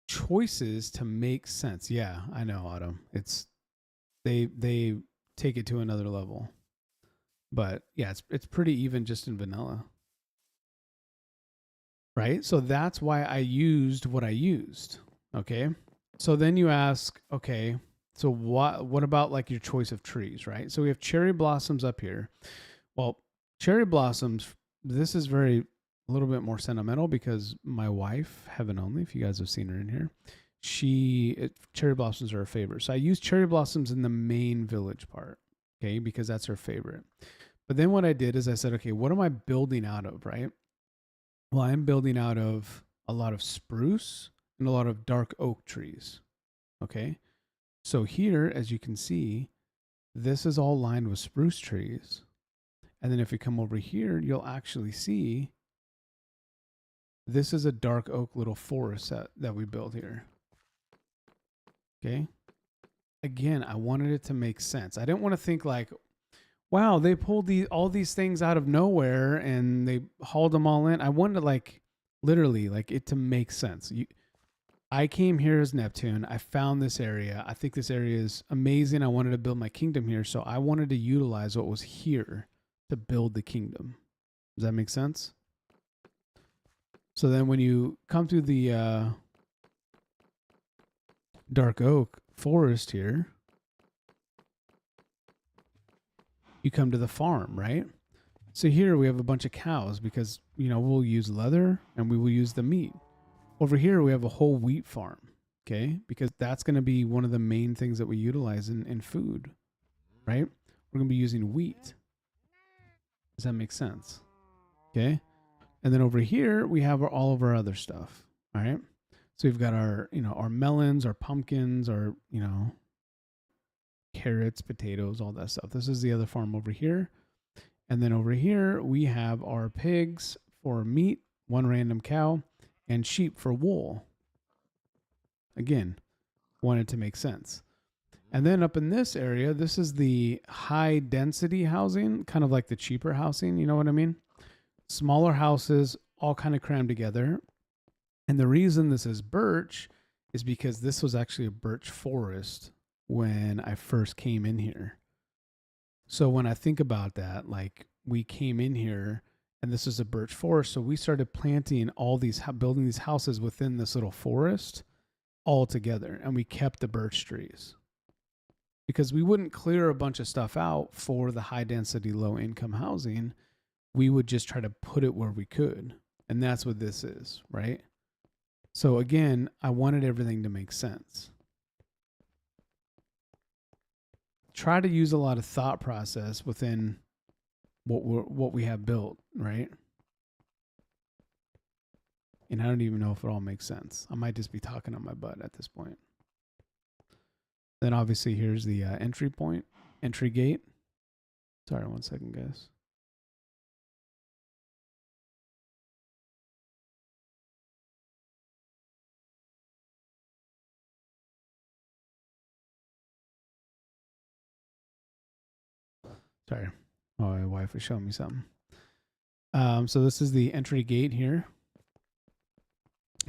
choices to make sense. Yeah, I know, Autumn. It's they take it to another level. But yeah, it's pretty even just in vanilla. Right? So that's why I used what I used. Okay? So then you ask, okay, so what about like your choice of trees, right? So we have cherry blossoms up here. Well, cherry blossoms, this is a little bit more sentimental because my wife, heaven only, if you guys have seen her in here, cherry blossoms are her favorite. So I use cherry blossoms in the main village part, okay, because that's her favorite. But then what I did is I said, okay, what am I building out of, right? Well, I'm building out of a lot of spruce and a lot of dark oak trees, okay? So here, as you can see, this is all lined with spruce trees. And then if you come over here, you'll actually see This is a dark oak little forest that we built here. Okay. Again, I wanted it to make sense. I didn't want to think like, wow, they pulled all these things out of nowhere and they hauled them all in. I wanted like literally like it to make sense. I came here as Neptune. I found this area. I think this area is amazing. I wanted to build my kingdom here. So I wanted to utilize what was here to build the kingdom. Does that make sense? So then when you come through the dark oak forest here, you come to the farm, right? So here we have a bunch of cows because, you know, we'll use leather and we will use the meat. Over here, we have a whole wheat farm, okay? Because that's going to be one of the main things that we utilize in food, right? We're going to be using wheat. Does that make sense? Okay. And then over here, we have all of our other stuff, all right? So we've got our, you know, our melons, our pumpkins, our, you know, carrots, potatoes, all that stuff. This is the other farm over here. And then over here, we have our pigs for meat, one random cow, and sheep for wool. Again, wanted to make sense. And then up in this area, this is the high density housing, kind of like the cheaper housing. You know what I mean? Smaller houses, all kind of crammed together. And the reason this is birch is because this was actually a birch forest when I first came in here. So when I think about that, like we came in here and this is a birch forest. So we started planting all these, building these houses within this little forest all together. And we kept the birch trees because we wouldn't clear a bunch of stuff out for the high density, low income housing. We would just try to put it where we could. And that's what this is, right? So again, I wanted everything to make sense. Try to use a lot of thought process within what we have built, right? And I don't even know if it all makes sense. I might just be talking on my butt at this point. Then obviously here's the entry gate. Sorry, 1 second, guys. Sorry, my wife was showing me something. So this is the entry gate here.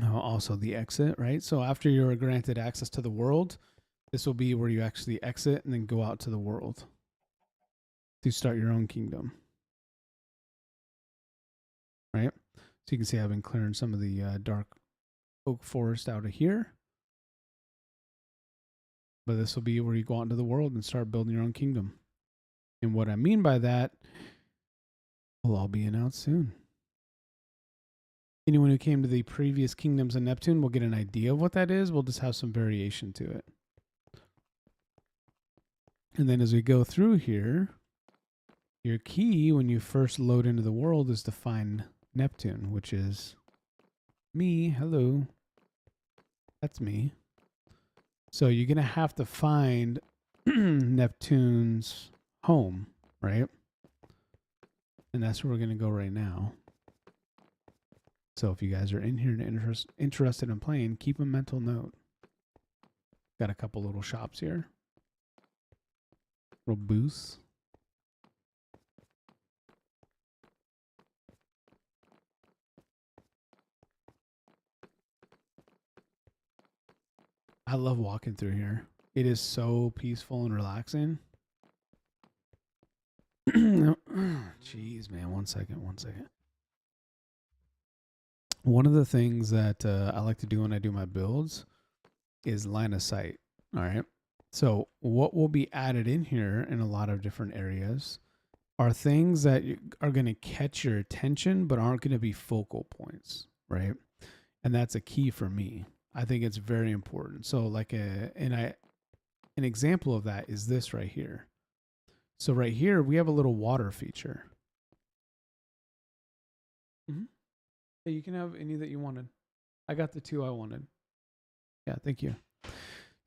Also the exit, right? So after you're granted access to the world, this will be where you actually exit and then go out to the world to start your own kingdom, right? So you can see I've been clearing some of the dark oak forest out of here. But this will be where you go out into the world and start building your own kingdom. And what I mean by that will all be announced soon. Anyone who came to the previous Kingdoms of Neptune will get an idea of what that is. We'll just have some variation to it. And then as we go through here, your key when you first load into the world is to find Neptune, which is me. Hello. That's me. So you're going to have to find Neptune's home, right? And that's where we're going to go right now. So if you guys are in here and interested in playing, keep a mental note. Got a couple little shops here. Little booths. I love walking through here. It is so peaceful and relaxing. Jeez, man. 1 second. One of the things that I like to do when I do my builds is line of sight. All right. So what will be added in here in a lot of different areas are things that are going to catch your attention, but aren't going to be focal points. Right. And that's a key for me. I think it's very important. So like an example of that is this right here. So right here, we have a little water feature. Mm-hmm. Yeah, you can have any that you wanted. I got the 2 I wanted. Yeah, thank you.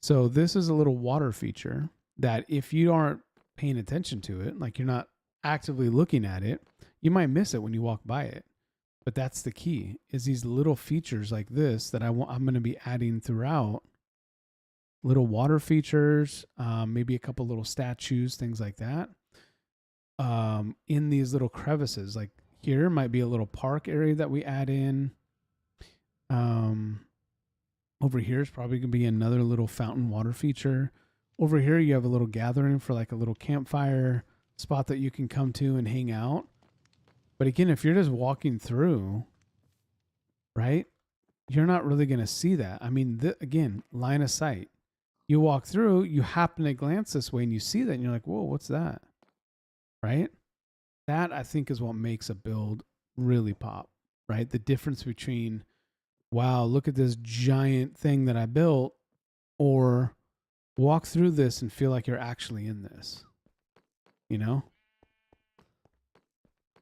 So this is a little water feature that if you aren't paying attention to it, like you're not actively looking at it, you might miss it when you walk by it. But that's the key, is these little features like this that I'm going to be adding throughout. Little water features, maybe a couple little statues, things like that. In these little crevices, like here might be a little park area that we add in. Over here is probably going to be another little fountain water feature. Over here, you have a little gathering for like a little campfire spot that you can come to and hang out. But again, if you're just walking through, right, you're not really going to see that. I mean, again, line of sight. You walk through, you happen to glance this way and you see that and you're like, whoa, what's that? Right? That I think is what makes a build really pop, right? The difference between, wow, look at this giant thing that I built, or walk through this and feel like you're actually in this, you know?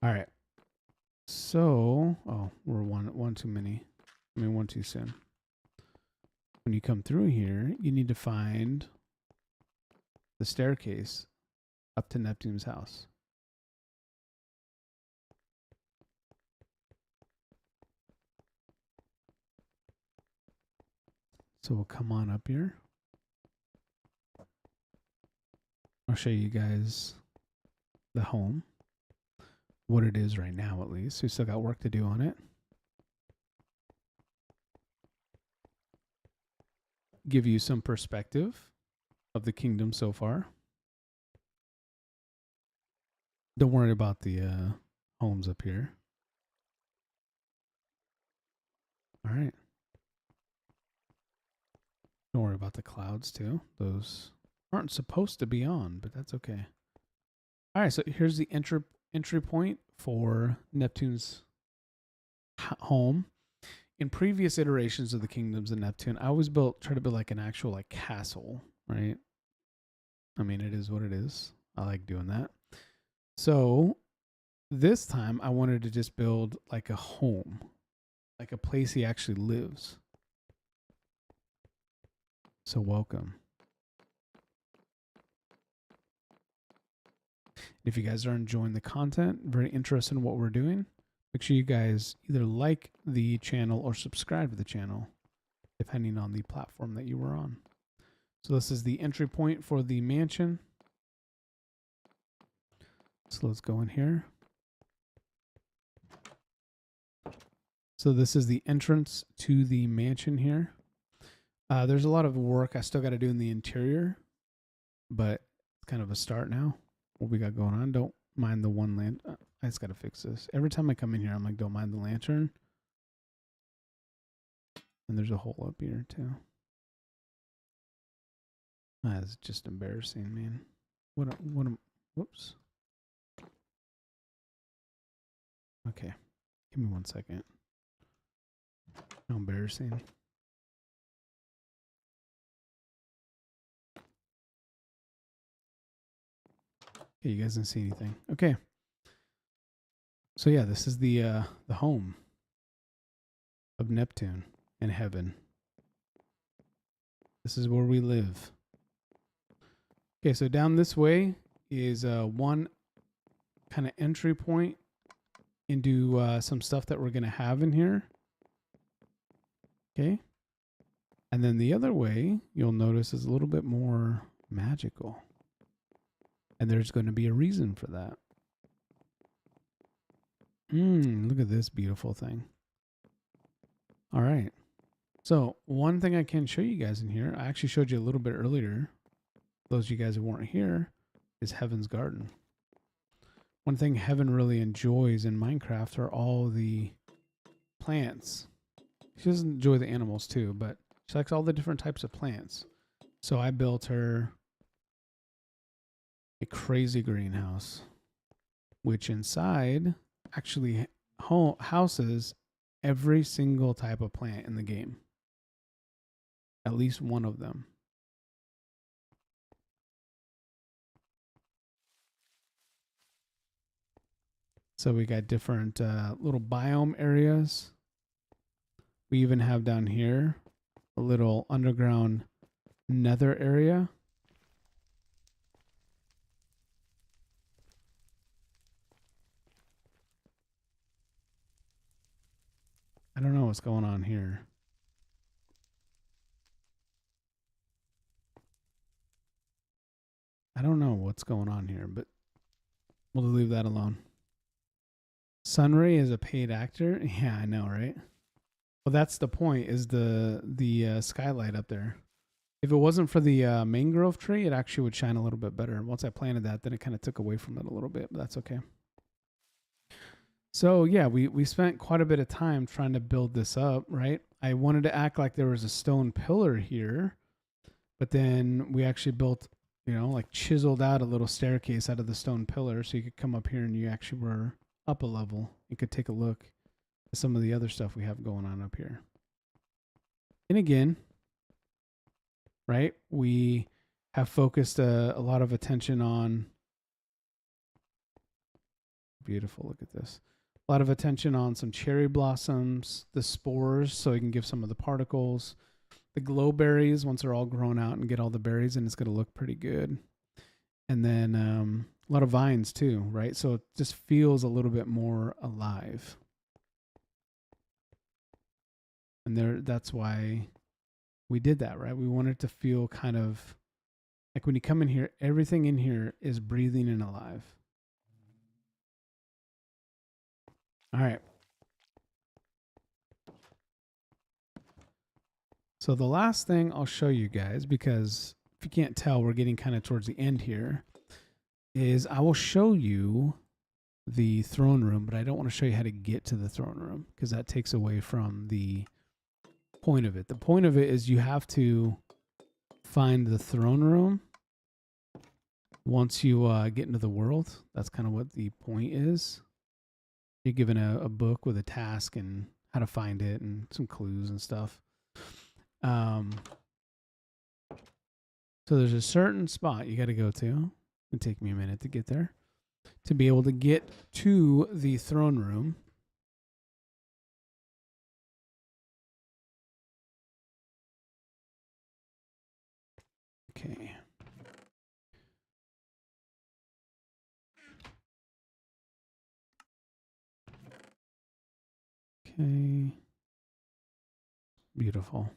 All right. So, oh, we're one too many. I mean, one too soon. When you come through here, you need to find the staircase up to Neptune's house. So we'll come on up here. I'll show you guys the home. What it is right now, at least. We still got work to do on it. Give you some perspective of the kingdom so far. Don't worry about the homes up here. All right. Don't worry about the clouds too. Those aren't supposed to be on, but that's okay. All right, so here's the entry point for Neptune's home. In previous iterations of the kingdoms of Neptune, I always try to build like an actual like castle, right? I mean, it is what it is. I like doing that. So this time I wanted to just build like a home, like a place he actually lives. So welcome. If you guys are enjoying the content, very interested in what we're doing, make sure you guys either like the channel or subscribe to the channel, depending on the platform that you were on. So this is the entry point for the mansion. So let's go in here. So this is the entrance to the mansion here. There's a lot of work I still got to do in the interior, but it's kind of a start now. What we got going on. Don't mind the one lantern. I just got to fix this. Every time I come in here, I'm like, don't mind the lantern. And there's a hole up here too. That's just embarrassing, man. Whoops. Okay. Give me 1 second. How embarrassing. Okay, you guys didn't see anything. Okay. So yeah, this is the home of Neptune in heaven. This is where we live. Okay, so down this way is one kind of entry point into some stuff that we're going to have in here. Okay. And then the other way, you'll notice, is a little bit more magical. And there's going to be a reason for that. Look at this beautiful thing. All right. So one thing I can show you guys in here, I actually showed you a little bit earlier. Those of you guys who weren't here, is Heaven's Garden. One thing Heaven really enjoys in Minecraft are all the plants. She doesn't enjoy the animals too, but she likes all the different types of plants. So I built her a crazy greenhouse, which inside actually houses every single type of plant in the game. At least one of them. So we got different little biome areas. We even have down here a little underground nether area. don't know what's going on here. I don't know what's going on here, but we'll leave that alone. Sunray is a paid actor. Yeah, I know, right? Well, that's the point. Is the skylight up there? If it wasn't for the mangrove tree, it actually would shine a little bit better. Once I planted that, then it kind of took away from it a little bit, but that's okay. So yeah, we spent quite a bit of time trying to build this up, right? I wanted to act like there was a stone pillar here, but then we actually built, like chiseled out a little staircase out of the stone pillar so you could come up here and you actually were up a level. You could take a look at some of the other stuff we have going on up here. And again, right, we have focused a lot of attention on, beautiful, look at this. A lot of attention on some cherry blossoms, the spores, so you can give some of the particles. The glow berries, once they're all grown out and get all the berries, and it's going to look pretty good. And then a lot of vines too, right? So it just feels a little bit more alive. And that's why we did that, right? We wanted to feel kind of like when you come in here, everything in here is breathing and alive. All right. So the last thing I'll show you guys, because if you can't tell, we're getting kind of towards the end here, is I will show you the throne room, but I don't want to show you how to get to the throne room because that takes away from the point of it. The point of it is you have to find the throne room once you get into the world. That's kind of what the point is. You're given a book with a task and how to find it and some clues and stuff. So there's a certain spot you got to go to. It'll take me a minute to get there. To be able to get to the throne room. Okay. Okay. Beautiful.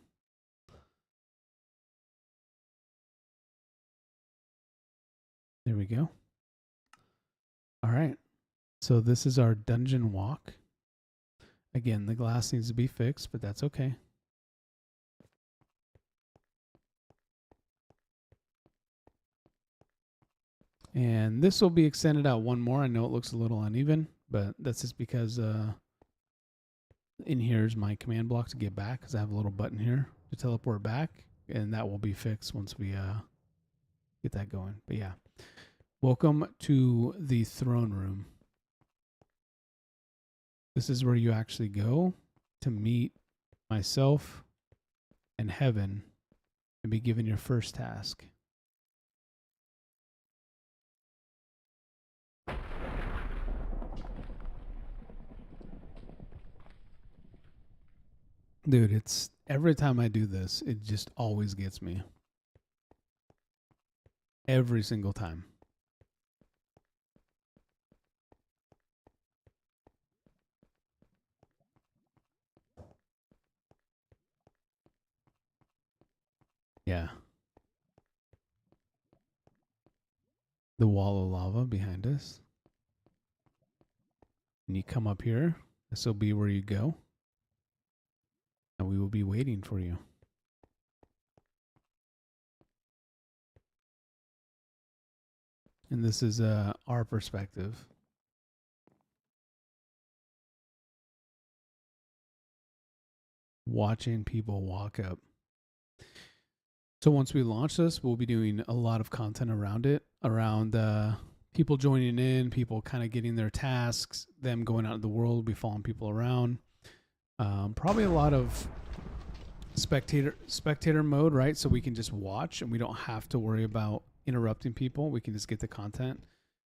There we go. All right. So this is our dungeon walk. Again, the glass needs to be fixed, but that's okay. And this will be extended out one more. I know it looks a little uneven, but that's just because in here is my command block to get back, because I have a little button here to teleport back, and that will be fixed once we get that going. But yeah, welcome to the throne room. This is where you actually go to meet myself and heaven and be given your first task. Dude, it's every time I do this, it just always gets me. Every single time. Yeah. The wall of lava behind us. And you come up here. This will be where you go. And we will be waiting for you. And this is our perspective. Watching people walk up. So once we launch this, we'll be doing a lot of content around it, around people joining in, people kind of getting their tasks, them going out in the world, we'll be following people around. Probably a lot of spectator mode, right? So we can just watch and we don't have to worry about interrupting people. We can just get the content.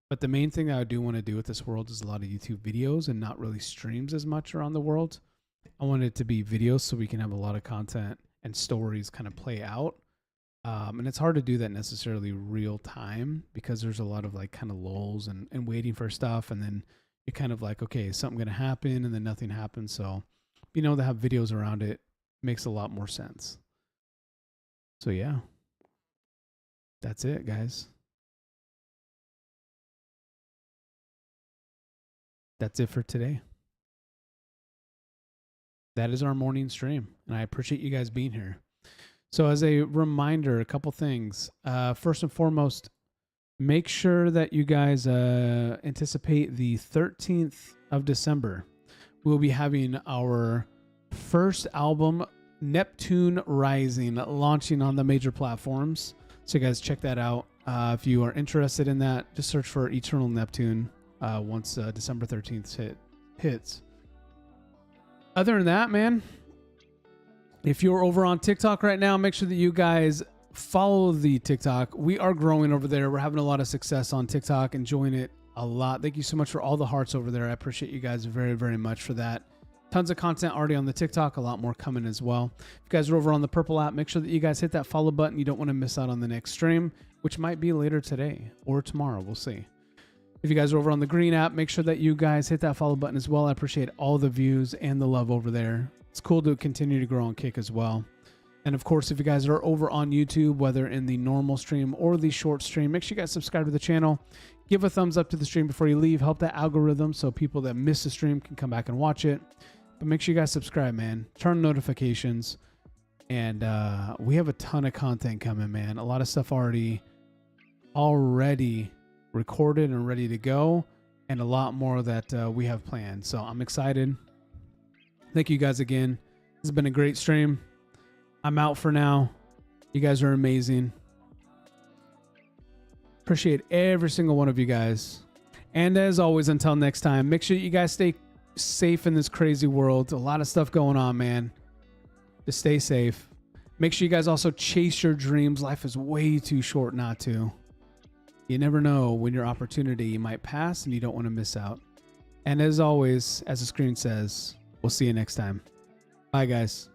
But the main thing that I do want to do with this world is a lot of YouTube videos and not really streams as much around the world. I want it to be videos so we can have a lot of content and stories kind of play out. And it's hard to do that necessarily real time because there's a lot of like kind of lulls and waiting for stuff. And then you're kind of like, okay, is something going to happen? And then nothing happens. So being able to have videos around it makes a lot more sense. So yeah, that's it, guys. That's it for today. That is our morning stream, and I appreciate you guys being here. So as a reminder, a couple things. First and foremost, make sure that you guys anticipate the 13th of December. We'll be having our first album, Neptune Rising, launching on the major platforms. So you guys check that out. If you are interested in that, just search for Eternal Neptune once December 13th hits. Other than that, man, if you're over on TikTok right now, make sure that you guys follow the TikTok. We are growing over there. We're having a lot of success on TikTok, enjoying it a lot. Thank you so much for all the hearts over there. I appreciate you guys very, very much for that. Tons of content already on the TikTok, a lot more coming as well. If you guys are over on the Purple app, make sure that you guys hit that follow button. You don't want to miss out on the next stream, which might be later today or tomorrow. We'll see. If you guys are over on the Green app, make sure that you guys hit that follow button as well. I appreciate all the views and the love over there. It's cool to continue to grow on Kick as well. And of course, if you guys are over on YouTube, whether in the normal stream or the short stream, make sure you guys subscribe to the channel. Give a thumbs up to the stream before you leave. Help that algorithm so people that miss the stream can come back and watch it. But make sure you guys subscribe, man. Turn notifications. And we have a ton of content coming, man. A lot of stuff already recorded and ready to go, and a lot more that we have planned. So I'm excited. Thank you guys again. This has been a great stream. I'm out for now. You guys are amazing. Appreciate every single one of you guys. And as always, until next time, make sure you guys stay safe in this crazy world. A lot of stuff going on, man. Just stay safe. Make sure you guys also chase your dreams. Life is way too short not to. You never know when your opportunity might pass, and you don't want to miss out. And as always, as the screen says, we'll see you next time. Bye, guys.